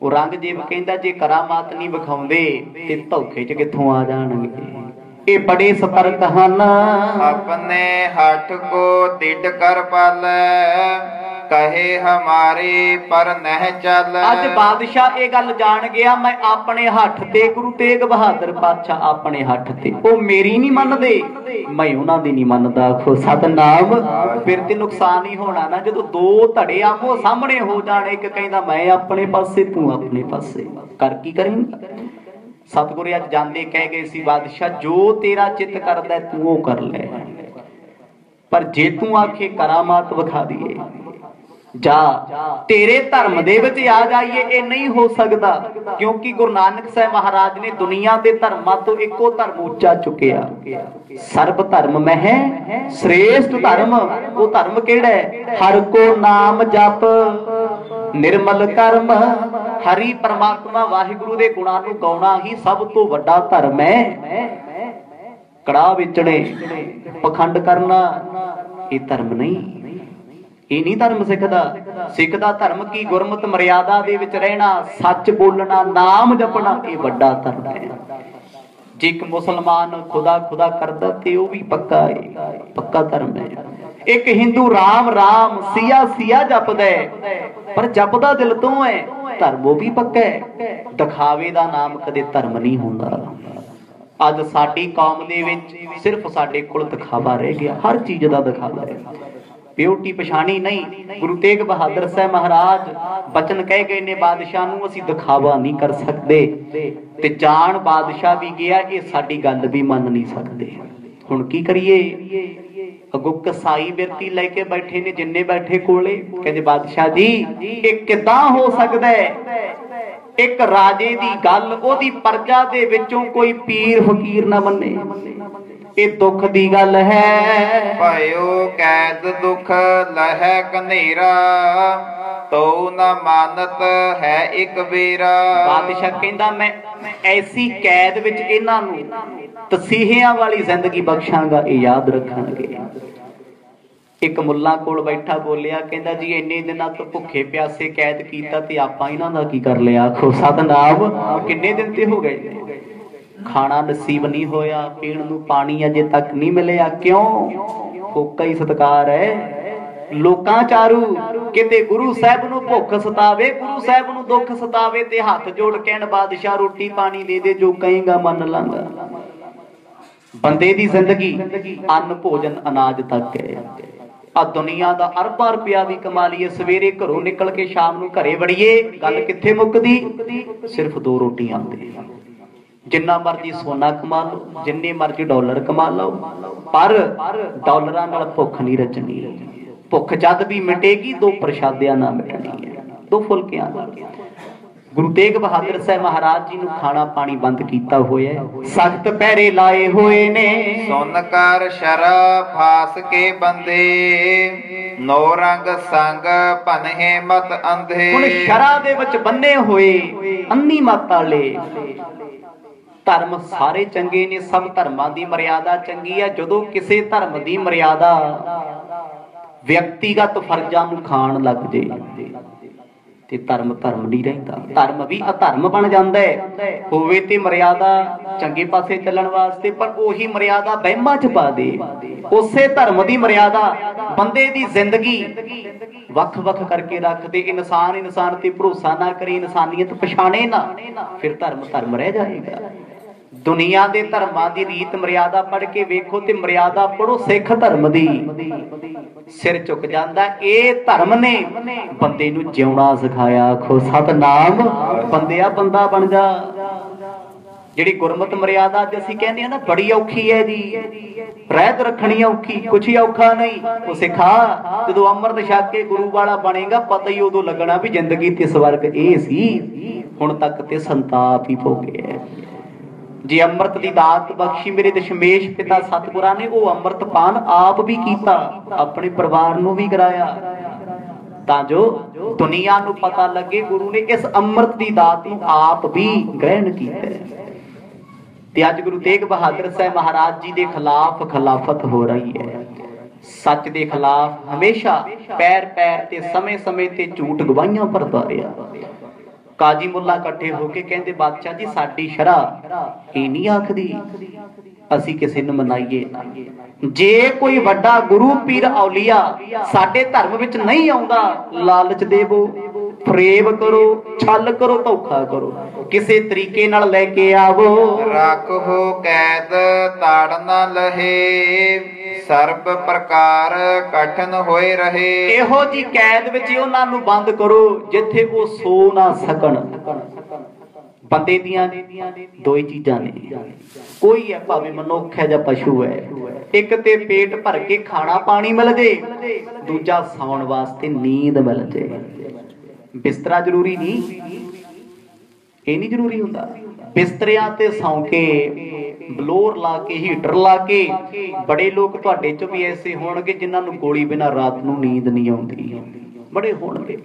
ਔਰੰਗਜ਼ੇਬ ਕਹਿੰਦਾ ਜੇ ਕਰਾਮਾਤ ਨਹੀਂ ਵਿਖਾਉਂਦੇ ਤੇ ਧੋਖੇ 'ਚ ਕਿੱਥੋਂ ਆ ਜਾਣਗੇ। ਇਹ ਬੜੇ ਸਤਰਕ ਹਨ। ਆਪਣੇ ਹੱਠ ਕੋ ਤਿਡ ਕਰ ਪਾਲੈ, ਕਹੇ ਹਮਾਰੇ ਪਰ ਨਹਿ ਚੱਲ। ਅੱਜ ਬਾਦਸ਼ਾਹ ਇਹ ਗੱਲ ਜਾਣ ਗਿਆ, ਮੈਂ ਆਪਣੇ ਹੱਠ ਤੇ ਗੁਰੂ ਤੇਗ ਬਹਾਦਰ ਪਾਤਸ਼ਾਹ ਆਪਣੇ ਹੱਠ ਤੇ, ਉਹ ਮੇਰੀ ਨਹੀਂ ਮੰਨਦੇ, ਮੈਂ ਉਹਨਾਂ ਦੀ ਨਹੀਂ ਮੰਨਦਾ। ਆਖੋ ਸਤਨਾਮ। ਫਿਰ ਤੇ ਨੁਕਸਾਨ ਹੀ ਹੋਣਾ ਨਾ, ਜਦੋਂ ਦੋ ਧੜੇ ਆਮੋ ਸਾਹਮਣੇ ਹੋ ਜਾਣ, ਇੱਕ ਕਹਿੰਦਾ ਮੈਂ ਆਪਣੇ ਪਾਸੇ, ਤੂੰ ਆਪਣੇ ਪਾਸੇ, ਕਰ ਕੀ ਕਰੇਂਗਾ। ਸਤਿਗੁਰੂ ਅੱਜ ਜਾਂਦੇ ਕਹਿ ਗਏ ਸੀ ਬਾਦਸ਼ਾਹ ਜੋ ਤੇਰਾ ਚਿੱਤ ਕਰਦਾ ਤੂੰ ਉਹ ਕਰ ਲੈ, ਪਰ ਜੇ ਤੂੰ ਆਖੇ ਕਰਾਮਾਤ ਵਿਖਾ ਦਈਏ ਜਾ ਤੇਰੇ ਧਰਮ ਦੇ ਵਿੱਚ ਆ ਜਾਈਏ, ਇਹ ਨਹੀਂ ਹੋ ਸਕਦਾ। ਕਿਉਂਕਿ ਗੁਰੂ ਨਾਨਕ ਸਾਹਿਬ ਮਹਾਰਾਜ ਨੇ ਦੁਨੀਆ ਦੇ ਧਰਮਾਂ ਤੋਂ ਇੱਕੋ ਧਰਮ ਉੱਚਾ ਚੁੱਕਿਆ, ਸਰਬ ਧਰਮ ਮਹਿ ਸ੍ਰੇਸ਼ਟ ਧਰਮ। ਉਹ ਧਰਮ ਕਿਹੜਾ ਹੈ? ਹਰਿ ਕੋ ਨਾਮ ਜਪ ਨਿਰਮਲ ਕਰਮ। ਹਰੀ ਪਰਮਾਤਮਾ ਵਾਹਿਗੁਰੂ ਦੇ ਗੁਣਾਂ ਨੂੰ ਗਾਉਣਾ ਹੀ ਸਭ ਤੋਂ ਵੱਡਾ ਧਰਮ ਹੈ। ਕੜਾਹ ਵੇਚਣੇ, ਪਖੰਡ ਕਰਨਾ ਇਹ ਧਰਮ ਨਹੀਂ, ਇਹ ਨਹੀਂ ਧਰਮ ਸਿੱਖ ਦਾ। ਸਿੱਖ ਦਾ ਧਰਮ ਕੀ? ਗੁਰਮਤਿ ਮਰਿਆਦਾ ਦੇ ਵਿੱਚ ਰਹਿਣਾ, ਸੱਚ ਬੋਲਣਾ, ਨਾਮ ਜਪਣਾ, ਇਹ ਵੱਡਾ ਧਰਮ ਹੈ। ਜੇ ਇੱਕ ਮੁਸਲਮਾਨ ਖੁਦਾ ਖੁਦਾ ਕਰਦਾ ਤੇ ਉਹ ਵੀ ਪੱਕਾ ਹੈ, ਪੱਕਾ ਧਰਮ ਹੈ। ਇੱਕ ਹਿੰਦੂ ਰਾਮ ਰਾਮ ਸੀਆ ਸੀਆ ਜਪਦਾ ਹੈ, ਪਰ ਜਪਦਾ ਦਿਲ ਤੋਂ ਹੈ, ਧਰਮ ਉਹ ਵੀ ਪੱਕਾ ਹੈ। ਦਿਖਾਵੇ ਦਾ ਨਾਮ ਕਦੇ ਧਰਮ ਨਹੀਂ ਹੁੰਦਾ। ਅੱਜ ਸਾਡੀ ਕੌਮ ਦੇ ਵਿੱਚ ਸਿਰਫ ਸਾਡੇ ਕੋਲ ਦਿਖਾਵਾ ਰਹਿ ਗਿਆ, ਹਰ ਚੀਜ਼ ਦਾ ਦਿਖਾਵਾ ਹੈ, ਬਿਊਟੀ ਪਛਾਣੀ ਨਹੀਂ। ਗੁਰੂ ਤੇਗ ਬਹਾਦਰ ਸਾਹਿਬ ਮਹਾਰਾਜ ਬਚਨ ਕਹਿ ਗਏ ਨੇ ਬਾਦਸ਼ਾਹ ਨੂੰ, ਅਸੀਂ ਦਿਖਾਵਾ ਨਹੀਂ ਕਰ ਸਕਦੇ, ਤੇ ਜਾਣ ਬਾਦਸ਼ਾਹ ਵੀ ਗਿਆ, ਇਹ ਸਾਡੀ ਗੱਲ ਵੀ ਮੰਨ ਨਹੀਂ ਸਕਦੇ। ਹੁਣ ਕੀ ਕਰੀਏ? ਅੱਗੋਂ ਕਸਾਈ ਬਿਰਤੀ ਲੈ ਕੇ ਬੈਠੇ ਨੇ, ਜਿੰਨੇ ਬੈਠੇ ਕੋਲੇ, ਕਹਿੰਦੇ ਬਾਦਸ਼ਾਹ ਜੀ ਇਹ ਕਿੱਦਾਂ ਹੋ ਸਕਦਾ ਹੈ? ਇੱਕ ਰਾਜੇ ਦੀ ਗੱਲ, ਉਹਦੀ ਪ੍ਰਜਾ ਦੇ ਵਿੱਚੋਂ ਕੋਈ ਪੀਰ ਫਕੀਰ ਨਾ ਮੰਨੇ, ਇਹ ਦੁੱਖ ਦੀ ਗੱਲ ਹੈ। ਭਇਓ ਕੈਦ ਦੁਖ ਲਹਿ ਕਨੇਰਾ, ਤੋ ਨਾ ਮਾਨਤ ਹੈ ਇੱਕ ਬੇਰਾ। ਬਾਦਸ਼ਾਹ ਕਹਿੰਦਾ ਮੈਂ ਐਸੀ ਕੈਦ ਵਿੱਚ ਇਹਨਾਂ ਨੂੰ ਤਸੀਹਿਆਂ ਵਾਲੀ ਜ਼ਿੰਦਗੀ ਬਖਸ਼ਾਂਗਾ, ਇਹ ਯਾਦ ਰੱਖਣਗੇ। ਇੱਕ ਮੁੱਲਾ ਕੋਲ ਬੈਠਾ ਬੋਲਿਆ, ਕਹਿੰਦਾ ਜੀ ਇੰਨੇ ਦਿਨਾਂ ਤੋਂ ਭੁੱਖੇ ਪਿਆਸੇ ਕੈਦ ਕੀਤਾ ਤੇ ਆਪਾਂ ਇਹਨਾਂ ਦਾ ਕੀ ਕਰ ਲਿਆ? ਆਖੋ ਸਤਨਾਮ। ਕਿੰਨੇ ਦਿਨ ਤੇ ਹੋ ਗਏ, ਖਾਣਾ ਨਸੀਬ ਨਹੀਂ ਹੋਇਆ, ਪੀਣ ਨੂੰ ਪਾਣੀ ਅਜੇ ਤੱਕ ਨਹੀਂ ਮਿਲਿਆ। ਕਿਉਂ? ਫੋਕਾ ਹੀ ਸਤਕਾਰ ਹੈ। ਲੋਕਾਂ ਚਾਰੂ ਕਿਤੇ ਗੁਰੂ ਸਾਹਿਬ ਨੂੰ ਭੁੱਖ ਸਤਾਵੇ, ਗੁਰੂ ਸਾਹਿਬ ਨੂੰ ਦੁੱਖ ਸਤਾਵੇ ਤੇ ਹੱਥ ਜੋੜ ਕਹਿਣ ਬਾਦਸ਼ਾਹ ਰੋਟੀ ਪਾਣੀ ਦੇ ਦੇ, ਜੋ ਕਹੇਗਾ ਮੰਨ ਲਾਂਗਾ। ਬੰਦੇ ਦੀ ਜ਼ਿੰਦਗੀ ਅੰਨ ਭੋਜਨ ਅਨਾਜ ਤੱਕ ਹੈ। ਆ ਦੁਨੀਆ ਦਾ ਅਰਬਾਂ ਰੁਪਇਆ ਵੀ ਕਮਾ ਲਈਏ, ਸਵੇਰੇ ਘਰੋਂ ਨਿਕਲ ਕੇ ਸ਼ਾਮ ਨੂੰ ਘਰੇ ਵੜੀਏ, ਗੱਲ ਕਿੱਥੇ ਮੁੱਕਦੀ? ਸਿਰਫ 2 ਰੋਟੀਆਂ ਤੇ। ਜਿੰਨਾ ਮਰਜੀ ਸੋਨਾ ਕਮਾ ਲਓ, ਜਿੰਨੇ ਮਰਜੀ ਡਾਲਰ ਕਮਾ ਲਓ, ਪਰ ਡਾਲਰਾਂ ਨਾਲ ਭੁੱਖ ਨਹੀਂ ਰਚਣੀ। ਭੁੱਖ ਜਦ ਵੀ ਮਿਟੇਗੀ 2 ਪ੍ਰਸ਼ਾਦਿਆਂ ਨਾਲ ਮਿਟਣੀ ਹੈ, 2 ਫੁਲਕਿਆਂ ਨਾਲ। ਗੁਰੂ ਤੇਗ ਬਹਾਦਰ ਸਾਹਿਬ ਮਹਾਰਾਜ ਜੀ ਨੂੰ ਖਾਣਾ ਪਾਣੀ ਬੰਦ ਕੀਤਾ ਹੋਇਆ ਹੈ, ਸਖਤ ਪਹਿਰੇ ਲਾਏ ਹੋਏ ਨੇ। ਸੁਨ ਕਰ ਸ਼ਰਾ ਫਾਸ ਕੇ ਬੰਦੇ, ਨੌ ਰੰਗ ਸੰਗ ਭਨਹਿ ਮਤ ਅੰਧੇ। ਹੁਣ ਸ਼ਰਾ ਦੇ ਵਿੱਚ ਬੰਨੇ ਹੋਏ ਅੰਨੀ ਮਤ ਵਾਲੇ। ਧਰਮ ਸਾਰੇ ਚੰਗੇ ਨੇ, ਸਭ ਧਰਮਾਂ ਦੀ ਮਰਿਆਦਾ ਚੰਗੀ ਹੈ। ਜਦੋਂ ਕਿਸੇ ਧਰਮ ਦੀ ਮਰਿਆਦਾ ਵਿਅਕਤੀਗਤ ਫਰਜ਼ਾਂ ਨੂੰ ਖਾਣ ਲੱਗ ਜੇ ਤੇ ਧਰਮ ਧਰਮ ਨਹੀਂ ਰਹਿੰਦਾ, ਧਰਮ ਵੀ ਅਧਰਮ ਬਣ ਜਾਂਦਾ ਹੈ। ਹੋਵੇ ਤੇ ਮਰਿਆਦਾ ਚੰਗੇ ਪਾਸੇ ਚੱਲਣ ਵਾਸਤੇ, ਪਰ ਉਹੀ ਮਰਿਆਦਾ ਵਹਿਮਾਂ 'ਚ ਪਾ ਦੇ। ਉਸੇ ਧਰਮ ਦੀ ਮਰਿਆਦਾ ਬੰਦੇ ਦੀ ਜ਼ਿੰਦਗੀ ਵੱਖ-ਵੱਖ ਕਰਕੇ ਰੱਖ ਦੇ। ਇਨਸਾਨ ਤੇ ਭਰੋਸਾ ਨਾ ਕਰੇ, ਇਨਸਾਨੀਅਤ ਪਛਾਣੇ ਨਾ, ਫਿਰ ਧਰਮ ਧਰਮ ਰਹਿ ਜਾਏਗਾ। ਦੁਨੀਆ ਦੇ ਧਰਮਾਂ ਦੀ ਰੀਤ ਮਰਿਆਦਾ ਪੜ੍ਹ ਕੇ ਵੇਖੋ ਤੇ ਮਰਿਆਦਾ ਪੜੋ ਸਿੱਖ ਧਰਮ ਦੀ, ਸਿਰ ਝੁਕ ਜਾਂਦਾ। ਇਹ ਧਰਮ ਨੇ ਬੰਦੇ ਨੂੰ ਜਿਉਣਾ ਸਿਖਾਇਆ। ਆਖੋ ਸਤਨਾਮ। ਬੰਦਿਆ ਬੰਦਾ ਬਣ ਜਾ। ਜਿਹੜੀ ਗੁਰਮਤਿ ਮਰਿਆਦਾ ਅੱਜ ਅਸੀਂ ਕਹਿੰਦੇ ਆ ਨਾ ਬੜੀ ਔਖੀ ਹੈ ਜੀ, ਰਹਿਤ ਰੱਖਣੀ ਔਖੀ, ਕੁਛ ਹੀ ਔਖਾ ਨਹੀਂ। ਉਹ ਸਿਖਾ ਜਦੋਂ ਅੰਮ੍ਰਿਤ ਛਕ ਕੇ ਗੁਰੂ ਵਾਲਾ ਬਣੇਗਾ ਪਤਾ ਹੀ ਉਦੋਂ ਲੱਗਣਾ ਵੀ ਜ਼ਿੰਦਗੀ ਤੇ ਸਵਰਗ ਇਹ ਸੀ, ਹੁਣ ਤੱਕ ਤੇ ਸੰਤਾਪ ਹੀ ਭੋਗਿਆ। ਜੇ ਅੰਮ੍ਰਿਤ ਦੀ ਦਾਤ ਬਖਸ਼ੀ ਮੇਰੇ ਦਸ਼ਮੇਸ਼ ਪਿਤਾ ਸਤਿਗੁਰਾਂ ਨੇ, ਉਹ ਅੰਮ੍ਰਿਤ ਪਾਨ ਆਪ ਵੀ ਕੀਤਾ, ਆਪਣੇ ਪਰਿਵਾਰ ਨੂੰ ਵੀ ਕਰਾਇਆ, ਤਾਂ ਜੋ ਦੁਨੀਆ ਨੂੰ ਪਤਾ ਲੱਗੇ ਗੁਰੂ ਨੇ ਇਸ ਅੰਮ੍ਰਿਤ ਦੀ ਦਾਤ ਨੂੰ ਆਪ ਵੀ ਗ੍ਰਹਿਣ ਕੀਤਾ। ਤੇ ਅੱਜ ਗੁਰੂ ਤੇਗ ਬਹਾਦਰ ਸਾਹਿਬ ਮਹਾਰਾਜ ਜੀ ਦੇ ਖਿਲਾਫ ਖਿਲਾਫਤ ਹੋ ਰਹੀ ਹੈ। ਸੱਚ ਦੇ ਖਿਲਾਫ ਹਮੇਸ਼ਾ ਪੈਰ ਪੈਰ ਤੇ ਸਮੇਂ ਸਮੇਂ ਤੇ ਝੂਠ ਗਵਾਹੀਆਂ ਭਰਦਾ ਰਿਹਾ। ਕਾਜੀ ਮੁੱਲਾ ਇਕੱਠੇ ਹੋ ਕੇ ਕਹਿੰਦੇ ਬਾਦਸ਼ਾਹ ਜੀ ਸਾਡੀ ਸ਼ਰ੍ਹਾ ਇਹ ਨਹੀਂ ਆਖਦੀ ਅਸੀਂ ਕਿਸੇ ਨੂੰ ਮਨਾਈਏ, ਜੇ ਕੋਈ ਵੱਡਾ ਗੁਰੂ ਪੀਰ ਔਲੀਆ ਸਾਡੇ ਧਰਮ ਵਿੱਚ ਨਹੀਂ ਆਉਂਦਾ, ਲਾਲਚ ਦੇਵੋ, ਫਰੇਬ ਕਰੋ, ਛਲ ਕਰੋ, ਧੋਖਾ ਕਰੋ, ਕਿਸੇ ਤਰੀਕੇ ਨਾਲ ਲੈ ਕੇ ਆਵੋ। ਰੱਖੋ ਕੈਦ ਤਾੜ ਨਾ ਲਹੇ, ਸਰਬ ਪ੍ਰਕਾਰ ਕਠਨ ਹੋਏ ਰਹੇ। ਇਹੋ ਜੀ ਕੈਦ ਵਿੱਚ ਉਹਨਾਂ ਨੂੰ ਬੰਦ ਕਰੋ ਜਿੱਥੇ ਉਹ ਸੋ ਨਾ ਸਕਣ। ਬੰਦੇ ਦੀਆਂ ਦੋ ਹੀ ਚੀਜ਼ਾਂ ਨੇ, ਕੋਈ ਹੈ ਭਾਵੇਂ ਮਨੁੱਖ ਹੈ ਜਾਂ ਪਸ਼ੂ ਹੈ, ਇੱਕ ਤੇ ਪੇਟ ਭਰ ਕੇ ਖਾਣਾ ਪਾਣੀ ਮਿਲ ਜੇ, ਦੂਜਾ ਸੌਣ ਵਾਸਤੇ ਨੀਂਦ ਮਿਲ ਜੇ। ਬਿਸਤਰਾ ਜ਼ਰੂਰੀ ਨਹੀਂ, ਇਹ ਨਹੀਂ ਜ਼ਰੂਰੀ ਹੁੰਦਾ। ਬਿਸਤਰਿਆਂ ਤੇ ਸੌਂ ਕੇ ਬਲੋਰ ਲਾ ਕੇ ਹੀਟਰ ਲਾ ਕੇ, ਬੜੇ ਲੋਕ ਤੁਹਾਡੇ ਚੋਂ ਵੀ ਐਸੇ ਹੋਣਗੇ ਜਿਨ੍ਹਾਂ ਨੂੰ ਗੋਲੀ ਬਿਨਾਂ ਰਾਤ ਨੂੰ ਨੀਂਦ ਨਹੀਂ ਆਉਂਦੀ, ਬੜੇ ਹੋਣਗੇ।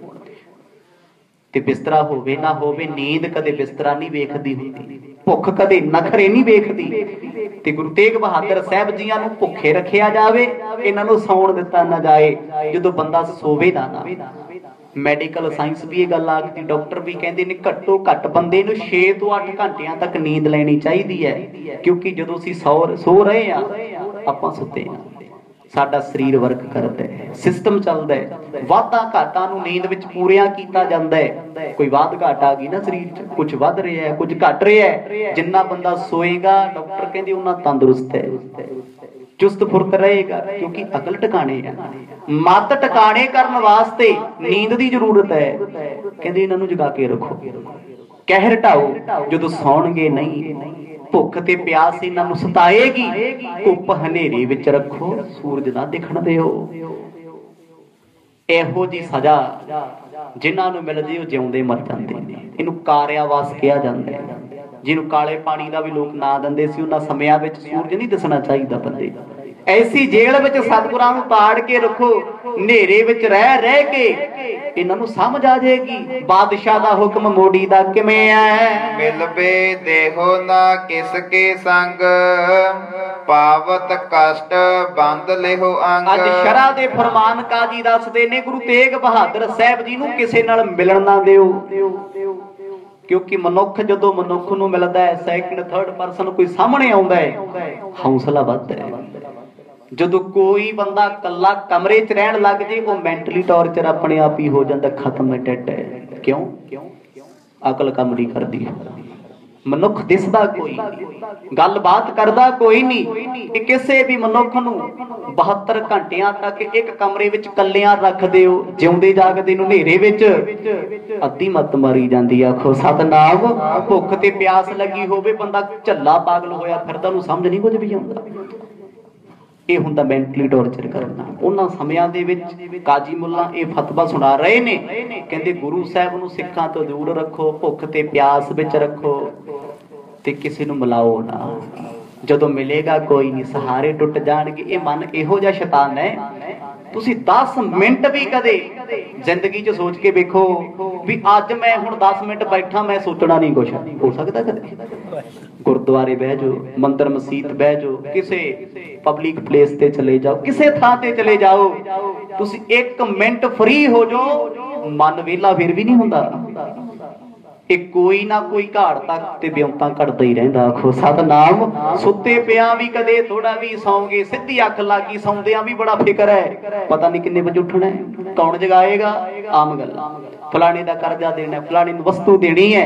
ਤੇ ਬਿਸਤਰਾ ਹੋਵੇ ਨਾ ਹੋਵੇ, ਨੀਂਦ ਕਦੇ ਬਿਸਤਰਾ ਨਹੀਂ ਵੇਖਦੀ ਹੁੰਦੀ, ਭੁੱਖ ਕਦੇ ਨਖਰੇ ਨਹੀਂ ਵੇਖਦੀ। ਤੇ ਗੁਰੂ ਤੇਗ ਬਹਾਦਰ ਸਾਹਿਬ ਜੀਆਂ ਨੂੰ ਭੁੱਖੇ ਰੱਖਿਆ ਜਾਵੇ, ਇਹਨਾਂ ਨੂੰ ਸੌਣ ਦਿੱਤਾ ਨਾ ਜਾਏ ਜਦੋਂ ਬੰਦਾ ਸੋਵੇ ਨਾ। ਮੈਡੀਕਲ ਸਾਇੰਸ ਵੀ ਇਹ ਗੱਲ ਆਖਦੀ, ਡਾਕਟਰ ਵੀ ਕਹਿੰਦੇ ਨੇ ਘੱਟੋ ਘੱਟ ਬੰਦੇ ਨੂੰ 6 ਤੋਂ 8 ਘੰਟਿਆਂ ਤੱਕ ਨੀਂਦ ਲੈਣੀ ਚਾਹੀਦੀ ਹੈ, ਕਿਉਂਕਿ ਜਦੋਂ ਅਸੀਂ ਸੋ ਰਹੇ ਆ ਆਪਾਂ ਸੁੱਤੇ ਆ, ਸਾਡਾ ਸਰੀਰ ਵਰਕ ਕਰਦਾ ਹੈ, ਸਿਸਟਮ ਚੱਲਦਾ ਹੈ, ਵਾਧਾ ਘਾਟਾਂ ਨੂੰ ਨੀਂਦ ਵਿੱਚ ਪੂਰੀਆਂ ਕੀਤਾ ਜਾਂਦਾ ਹੈ। ਕੋਈ ਵਾਧ ਘਾਟ ਆ ਗਈ ਨਾ ਸਰੀਰ 'ਚ, ਕੁਝ ਵੱਧ ਰਿਹਾ ਹੈ, ਕੁਝ ਘਟ ਰਿਹਾ ਹੈ, ਜਿੰਨਾ ਬੰਦਾ ਸੋਏਗਾ ਡਾਕਟਰ ਕਹਿੰਦੇ ਉਹਨਾਂ ਤੰਦਰੁਸਤ ਹੈ, ਚੁਸਤ ਫੁਰਤ ਰਹੇਗਾ, ਕਿਉਂਕਿ ਅਕਲ ਟਿਕਾਣੇ ਹੈ। ਮੱਤ ਟਿਕਾਣੇ ਕਰਨ ਵਾਸਤੇ ਨੀਂਦ ਦੀ ਜ਼ਰੂਰਤ ਹੈ। ਕਹਿੰਦੇ ਇਹਨਾਂ ਨੂੰ ਜਗਾ ਕੇ ਰੱਖੋ, ਕਹਿਰ ਢਾਓ, ਜਦੋਂ ਸੌਣਗੇ ਨਹੀਂ, ਭੁੱਖ ਤੇ ਪਿਆਸ ਇਹਨਾਂ ਨੂੰ ਸਤਾਏਗੀ, ਧੁੱਪ ਹਨੇਰੇ ਵਿੱਚ ਰੱਖੋ, ਸੂਰਜ ਨਾ ਦਿਖਣ ਦਿਓ। ਇਹੋ ਜੀ ਸਜ਼ਾ ਜਿਨ੍ਹਾਂ ਨੂੰ ਮਿਲਦੀ ਉਹ ਜਿਉਂਦੇ ਮਰ ਜਾਂਦੇ ਨੇ। ਇਹਨੂੰ ਕਾਰਿਆਵਾਸ ਕਿਹਾ ਜਾਂਦਾ ਹੈ, ਜਿਹਨੂੰ ਕਾਲੇ ਪਾਣੀ ਦਾ ਵੀ ਲੋਕ ਨਾਂ ਦਿੰਦੇ ਸੀ। ਉਹਨਾਂ ਸਮਿਆਂ ਵਿੱਚ ਸੂਰਜ ਨਹੀਂ ਦਿਸਣਾ ਚਾਹੀਦਾ ਬੰਦੇ। ਐਸੀ ਜੇਲ੍ਹ ਵਿੱਚ ਸਤਿਗੁਰਾਂ ਨੂੰ ਤਾੜ ਕੇ ਰੱਖੋ, ਹਨੇਰੇ ਵਿੱਚ ਰਹਿ ਰਹਿ ਕੇ ਇਹਨਾਂ ਨੂੰ ਸਮਝ ਆ ਜਾਏਗੀ ਬਾਦਸ਼ਾਹ ਦਾ ਹੁਕਮ ਮੋੜੀ ਦਾ ਕਿਵੇਂ ਹੈ। ਮਿਲਵੇ ਦੇਹੋ ਨਾ ਕਿਸ ਕੇ ਸੰਗ, ਪਾਵਤ ਕਸ਼ਟ ਬੰਦ ਲਿਹੋ ਅੰਗ। ਅੱਜ ਸ਼ਰ੍ਹਾ ਦੇ ਫਰਮਾਨ ਕਾਜੀ ਦੱਸਦੇ ਨੇ ਗੁਰੂ ਤੇਗ ਬਹਾਦਰ ਸਾਹਿਬ ਜੀ ਨੂੰ ਕਿਸੇ ਨਾਲ ਮਿਲਣ ਨਾ ਦਿਓ, ਕਿਉਂਕਿ ਮਨੁੱਖ ਜਦੋਂ ਮਨੁੱਖ ਨੂੰ ਮਿਲਦਾ ਹੈ, ਸੈਕਿੰਡ ਥਰਡ ਪਰਸਨ ਕੋਈ ਸਾਹਮਣੇ ਆਉਂਦਾ ਹੈ, ਹੌਸਲਾ ਵੱਧਦਾ ਹੈ। ਜਦੋਂ ਕੋਈ ਬੰਦਾ ਕੱਲਾ ਕਮਰੇ 'ਚ ਰਹਿਣ ਲੱਗ ਜੇ, ਉਹ ਮੈਂਟਲੀ ਟੌਰਚਰ ਆਪਣੇ ਆਪ ਹੀ ਹੋ ਜਾਂਦਾ, ਖਤਮ ਹੈ, ਡੈਡ ਹੈ। ਕਿਉਂ? ਅਕਲ ਕੰਮ ਨਹੀਂ ਕਰਦੀ। ਮਨੁੱਖ ਦਿਸਦਾ ਕੋਈ ਨਹੀਂ, ਗੱਲਬਾਤ ਕਰਦਾ ਕੋਈ ਨਹੀਂ। ਕਿ ਕਿਸੇ ਵੀ ਮਨੁੱਖ ਨੂੰ 72 ਘੰਟਿਆਂ ਤੱਕ ਇੱਕ ਕਮਰੇ ਵਿੱਚ ਕੱਲਿਆਂ ਰੱਖ ਦਿਓ, ਜਿਉਂਦੇ ਜਾਗਦੇ ਨੂੰ ਹਨੇਰੇ ਵਿੱਚ, ਅੱਧੀ ਮੱਤ ਮਾਰੀ ਜਾਂਦੀ। ਆਖੋ ਸਤਨਾਮ। ਭੁੱਖ ਤੇ ਪਿਆਸ ਲੱਗੀ ਹੋਵੇ, ਬੰਦਾ ਝੱਲਾ ਪਾਗਲ ਹੋਇਆ ਫਿਰਦਾ, ਉਹਨੂੰ ਸਮਝ ਨਹੀਂ ਕੁਝ ਵੀ ਆਉਂਦਾ। ਇਹ ਹੁੰਦਾ ਮੈਂਟਲੀ ਟੌਰਚਰ ਕਰਨਾ। ਉਹਨਾਂ ਸਮਿਆਂ ਦੇ ਵਿੱਚ ਕਾਜੀ ਮੁੱਲਾ ਇਹ ਫਤਵਾ ਸੁਣਾ ਰਹੇ ਨੇ, ਕਹਿੰਦੇ ਗੁਰੂ ਸਾਹਿਬ ਨੂੰ ਸਿੱਖਾਂ ਤੋਂ ਦੂਰ ਰੱਖੋ, ਭੁੱਖ ਤੇ ਪਿਆਸ ਵਿੱਚ ਰੱਖੋ, ਤੇ ਕਿਸੇ ਨੂੰ ਮਿਲਾਓ ਨਾ। ਜਦੋਂ ਮਿਲੇਗਾ ਕੋਈ ਨਹੀਂ, ਸਹਾਰੇ ਟੁੱਟ ਜਾਣਗੇ। ਇਹ ਮਨ ਇਹੋ ਜਿਹਾ ਸ਼ੈਤਾਨ ਹੈ। ਤੁਸੀਂ 10 ਮਿੰਟ ਵੀ ਕਦੇ ਜ਼ਿੰਦਗੀ 'ਚ ਸੋਚ ਕੇ ਵੇਖੋ ਵੀ ਅੱਜ ਮੈਂ ਹੁਣ 10 ਮਿੰਟ ਬੈਠਾ, ਮੈਂ ਸੋਚਣਾ ਨਹੀਂ ਕੁਛ ਹੋ ਸਕਦਾ ਕਦੇ। ਗੁਰਦੁਆਰੇ ਬਹਿ ਜਾਓ, ਮੰਦਰ ਮਸੀਤ ਬਹਿ ਜਾਓ, ਕਿਸੇ ਪਬਲਿਕ ਪਲੇਸ ਤੇ ਚਲੇ ਜਾਓ, ਕਿਸੇ ਥਾਂ ਤੇ ਚਲੇ ਜਾਓ, ਤੁਸੀਂ 1 ਮਿੰਟ ਫ੍ਰੀ ਹੋ ਜਾਓ, ਮਨ ਵਿਹਲਾ ਫਿਰ ਵੀ ਨਹੀਂ ਹੁੰਦਾ। ਇਹ ਕੋਈ ਨਾ ਕੋਈ ਘਾੜ ਤੱਕ ਤੇ ਬਿਉਂਤਾਂ ਘੜਦਾ ਹੀ ਰਹਿੰਦਾ। ਆਖੋ ਸਤਨਾਮ। ਸੁੱਤੇ ਪਿਆ ਵੀ ਕਦੇ ਥੋੜਾ ਵੀ ਸੌਂਗੇ, ਸਿੱਧੀ ਅੱਖ ਲੱਗੀ, ਸੌਂਦਿਆਂ ਵੀ ਬੜਾ ਫਿਕਰ ਹੈ, ਪਤਾ ਨਹੀਂ ਕਿੰਨੇ ਵਜੇ ਉੱਠਣਾ ਹੈ, ਕੌਣ ਜਗਾਏਗਾ। ਆਮ ਗੱਲ, ਫਲਾਣੇ ਦਾ ਕਰਜ਼ਾ ਦੇਣਾ, ਫਲਾਣੇ ਨੂੰ ਵਸਤੂ ਦੇਣੀ ਹੈ।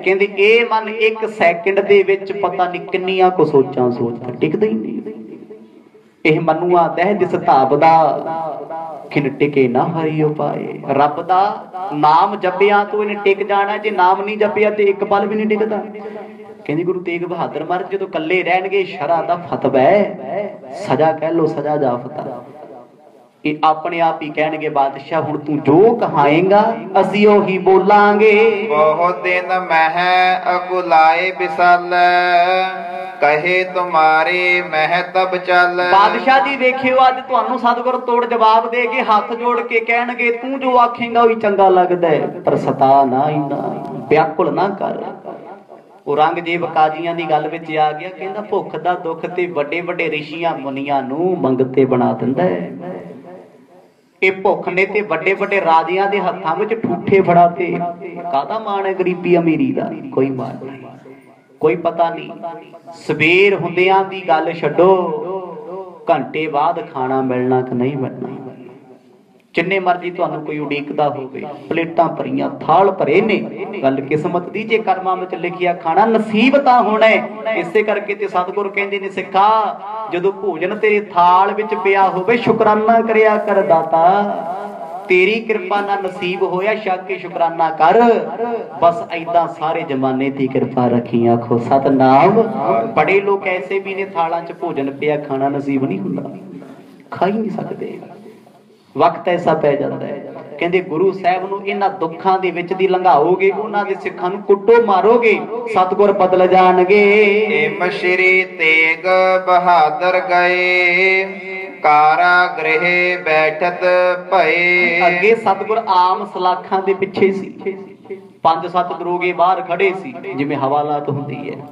ਕਹਿੰਦੇ ਇਹ ਮਨ 1 ਸੈਕਿੰਡ ਦੇ ਵਿੱਚ ਪਤਾ ਨਹੀਂ ਕਿੰਨੀਆਂ ਕੁ ਸੋਚਾਂ ਸੋਚਦਾ, ਟਿਕਦਾ ਹੀ ਨਹੀਂ। ਇਹ ਮਨੂਆ ਦਹਿ ਦਿਸ ਧਾਪ ਦਾ, खिन टिके ना हरि उपाए। रब दा नाम जपिया तो इन्हें टिक जाना, जे नाम नहीं जपिया तो एक पल भी नहीं टिकता। कहंदी गुरु तेग बहादुर महाराज जो कल्ले रहणगे शरा दा फतवा है, सजा कह लो सजा जाफता, ये अपने आप ही कहणगे बादशाह हुण तू जो कहाएगा असी ओही बोलांगे। बहुत दिन मह अकुलाए बिसल, कहे तुम्हारे मह तब चल। बादशाह जी देखियो अज तुहानू सतगुर तोड़ जवाब देगे, हाथ जोड़ के कहणगे तू जो आखेगा वही चंगा लगदा है, पर सता ना इना व्याकुल ना कर। औरंगजेब काजियां दी गल विच आ गया, कहंदा भुख दा दुख ते वड्डे वड्डे ऋषियां मुनियां नू मंगते बना दिंदा है। ये भुख ने ते वड्डे वड्डे राजियां दे हत्थां विच ठूठे फड़ाते, कादा मान है गरीबी अमीरी दा? कोई मान नहीं, कोई पता नहीं। सवेर हुंदियां दी गल छड्डो, घंटे बाद खाना मिलना कि नहीं मिलना, जिन्ने मर्जी तुहानू कोई उड़ीकदा होवे, प्लेटां भरियां थाल भरे ने, गल किस्मत दी, जे कर्मां विच लिखिया खाना नसीब तां होना है। इसे करके ते सतगुर कहंदे ने सिक्खा जदों भोजन तेरे थाल विच पिया होवे शुकराना करिया कर दाता, तेरी कृपा नाल नसीब होया छक के शुकराना कर। बस ऐदां सारे जमाने दी कृपा रखी, आखो सतनाम। बड़े लोग ऐसे भी ने थालां च भोजन पिया खाना नसीब नहीं हुंदा, खा ही नहीं सकते, वक्त ऐसा पै जाता है। कहंदे गुरु साहब नूं इन्हां दुखां दे विच दी लंघाओगे, उन्हां दे सिखां नूं कुੱਟੋ मारोगे, सतगुर बदल जाणगे। हिम श्री तेग बहादुर गए, कारागृह बैठत भए। अगे सतगुर आम सलाखां दे पिछे सी, 5-7 दरोगे बाहर खड़े सी, जिवें हवालात हुंदी है,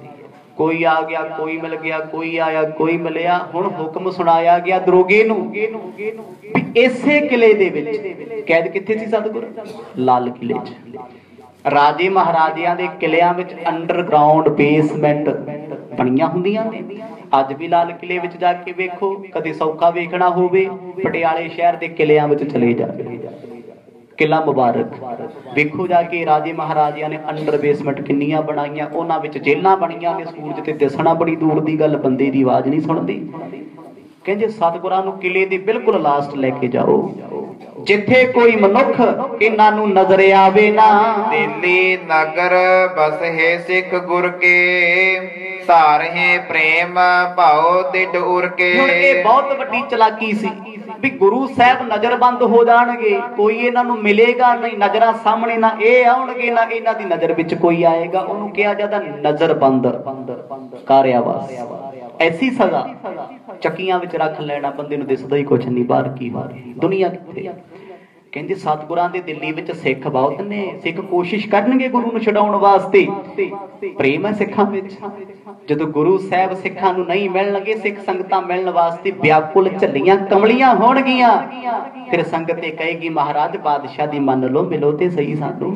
कोई आ गया कोई मिल गया, कोई आया कोई मिलिया। हुण हुक्म सुनाया गया दरोगे नूं भी इसे किले दे विच, कैद कित्थे सी सतगुर? लाल किले च। राजे महाराजियां दे किलियां विच अंडरग्राउंड बेसमेंट बणियां हुंदियां ने। अज भी लाल किले विच जाके वेखो, कदे सौखा वेखना होवे पटियाले शहर दे किलियां विच चले जाओ, किला मुबारक वेखो जाके, राजे महाराजियां ने अंडर बेसमेंट किन्नियां बनाईयां, उन्हां विच जेलां बणीआं ने। सूरज ते दिसना बड़ी दूर दी गल, बंदे दी आवाज नहीं सुणदी। कहंदे सतगुरां नूं किले दे बिल्कुल लास्ट लैके जाओ, जिथे कोई मनुख इन्हां नूं नजर आवे ना। दिल्ली नगर बस है सिख गुर के, सारे प्रेम भाओ दिड उर के। हुण इह बहुत वड्डी चलाकी सी भी गुरु साहब नजरबंद हो जाणगे, कोई इन्हां नूं मिलेगा नहीं, नजरां सामने ना इह आउणगे ना इन्हां दी नजर विच कोई आएगा। उहनूं किहा जांदा नजरबंद कारावास। ऐसी सजा चक्कियां विच रख लेना, बंदे नूं दिसदा ही कुछ नहीं, बाहर की बाहर दुनिया किथे। कहंदे सतगुरां दे दिल्ली विच सिख बहुत ने, सिख कोशिश करनगे गुरु नूं छडाउण वास्ते, प्रेम है सिखां विच। जदों गुरु साहब सिखां नूं नहीं मिलणगे, सिख संगतां मिलण वास्ते व्याकुल झल्लियां कमलियां होणगियां। फिर संगत इह कहेगी महाराज बादशाह दी मन लो, मिलो ते सही सानूं।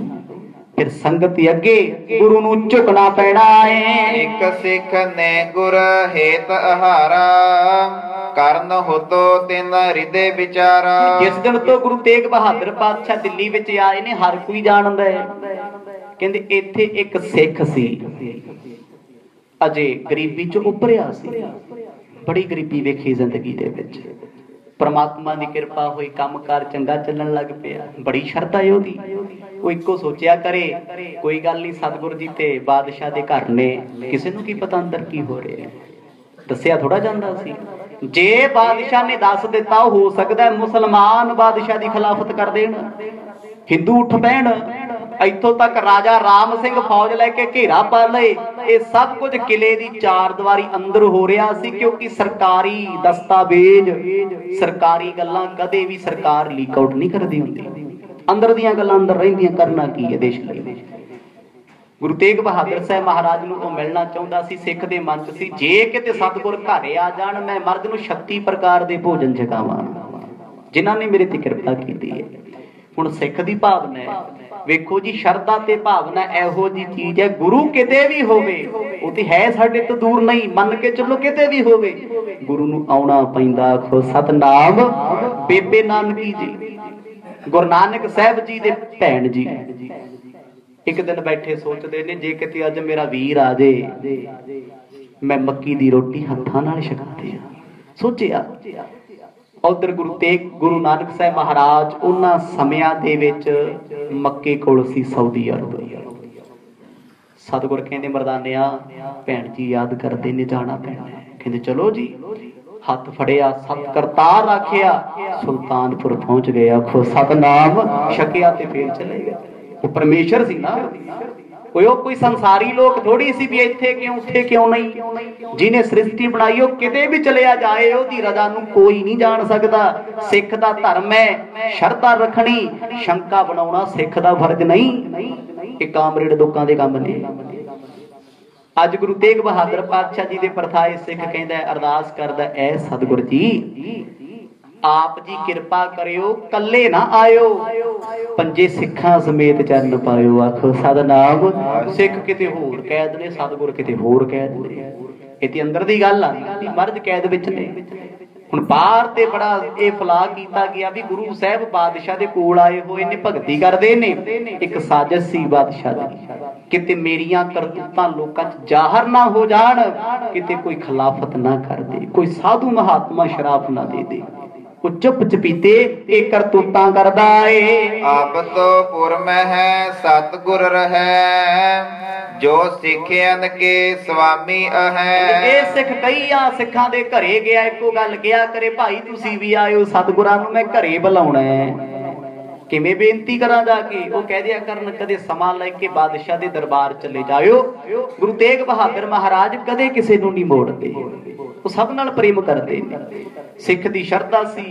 फिर संगत अगे गुरु नूं झुकना पैना है। एक सिख ने गुर हेत आहारा, ਕਰਨ ਹੋਤੋ ਤਿਨ ਹਿਰਦੇ ਵਿਚਾਰਾ। जिस दिन तो गुरु तेग बहादुर पातशाह दिल्ली विच आए ने, हर कोई जानदा है। कहंदे इत्थे एक सिख सी, अजे गरीबी च उभरिया सी, बड़ी गरीबी वेखी जिंदगी दे विच। परमात्मा दी कृपा होई, काम कार चंगा चलण लग पिया, बड़ी शरधा है ओदी। वो इक्को सोचिया करे कोई गल नहीं, सतगुर जी ते बादशाह दे घर ने, किसे नूं की पता अंदर की हो रहा है, दसिया थोड़ा जांदा सी। जे बादशाह ने दस दिता, हो सकता है मुसलमान बादशाह की खिलाफत कर देन, हिंदू उठ पैण, इत्थों तक राजा राम सिंह फौज लैके घेरा पा लए। ये सब कुछ किले की चार दीवारी अंदर हो रहा सी, क्योंकि सरकारी दस्तावेज, सरकारी गल्लां कदे भी सरकार लीक आउट नहीं करदी हुंदी, अंदर दीयां गल्लां अंदर रहिंदियां। करना की है देश लई? गुरु तेग बहादुर साहब महाराज नूं वो मिलना चाहुंदा सी, सिख दे मन च सी जे किते सतगुर घरे आ जाण, मैं मर्द नूं 36 प्रकार दे भोजन छकावां जिन्हां ने मेरे ते कृपा कीती है। हुण सिख दी भावना है, वेखो जी शरधा ते भावना इहो जी चीज है, गुरु किते भी होवे वो ते है साडे तो दूर नहीं, मन के चलो किते भी होवे गुरु नूं आउणा पैंदा। आखो सतनाम। बेबे नानकी जी, गुरु नानक साहब जी दे भैण जी एक दिन बैठे सोचते ने, जे किते अज मेरा वीर आ जाए, मैं मक्की दी रोटी हत्थां नाल छका दियां। सोचिया उधर गुरु नानक साहब महाराज उन्हां समयां दे विच मक्के कोल सी सऊदी अरब। सतगुर कहंदे मरदानिया भैन जी याद करते ने जाना पैना। कहंदे चलो जी। हथ फड़िया सत करतार आखिया सुल्तानपुर पहुंच गए। आखो सतनाम छकिया ते फिर चले गए। वो परमेश्वर सी ना, कोई संसारी लोग थोड़ी सी भी इत्थे क्यों उत्थे क्यों नहीं। जिन्हें सृष्टि बनाई वो किते भी चलिया जाए ओदी रजा नूं कोई नहीं जान सकता। सिख दा धर्म है शरधा रखनी, शंका बनाउणा सिख दा फर्ज नहीं। ये कामरेड लोकां दे काम ने। अज गुरु तेग बहादुर पातशाह जी दे परथाए सिख कहंदा अरदास करदा ऐ सतगुर जी आप जी कृपा करियो कल्ले ना आयो, पंजे सिखां समेत चरण पायो। आखो सतनाम। सिख किते होर कैद ने, सतगुर किते होर कैद ने। इते अंदर दी गल आ मर्ज कैद विच ने। हुण बाहर ते बड़ा ये फलाह कीता गया भी गुरु साहब बादशाह दे कोल आए होए ने, भगती करदे ने। एक साजिश सी बादशाह दी किते मेरियां करतूतां लोकां च जाहर ना हो जाण, किते कोई खिलाफत ना कर दे, कोई साधु महात्मा शराब ना दे दे। चुप चपीते एक करतूतां करदा है। अब तो पुर में है सतगुर रहे, जो सिखियन के स्वामी अहै। ये सिख कई आ सिखां दे घरे गया एको गल किया करे भाई तुसी भी आयो सतगुरां नूं मैं घरे बुलाउणा है। किवें बेनती करा जाके वो कह दिया करन कदे समा लेके बादशाह दे दरबार चले जाओ। गुरु तेग बहादुर महाराज कदे किसे नूं नहीं मोड़ते, वो सब नाल प्रेम करते ने। सिख दी शरधा सी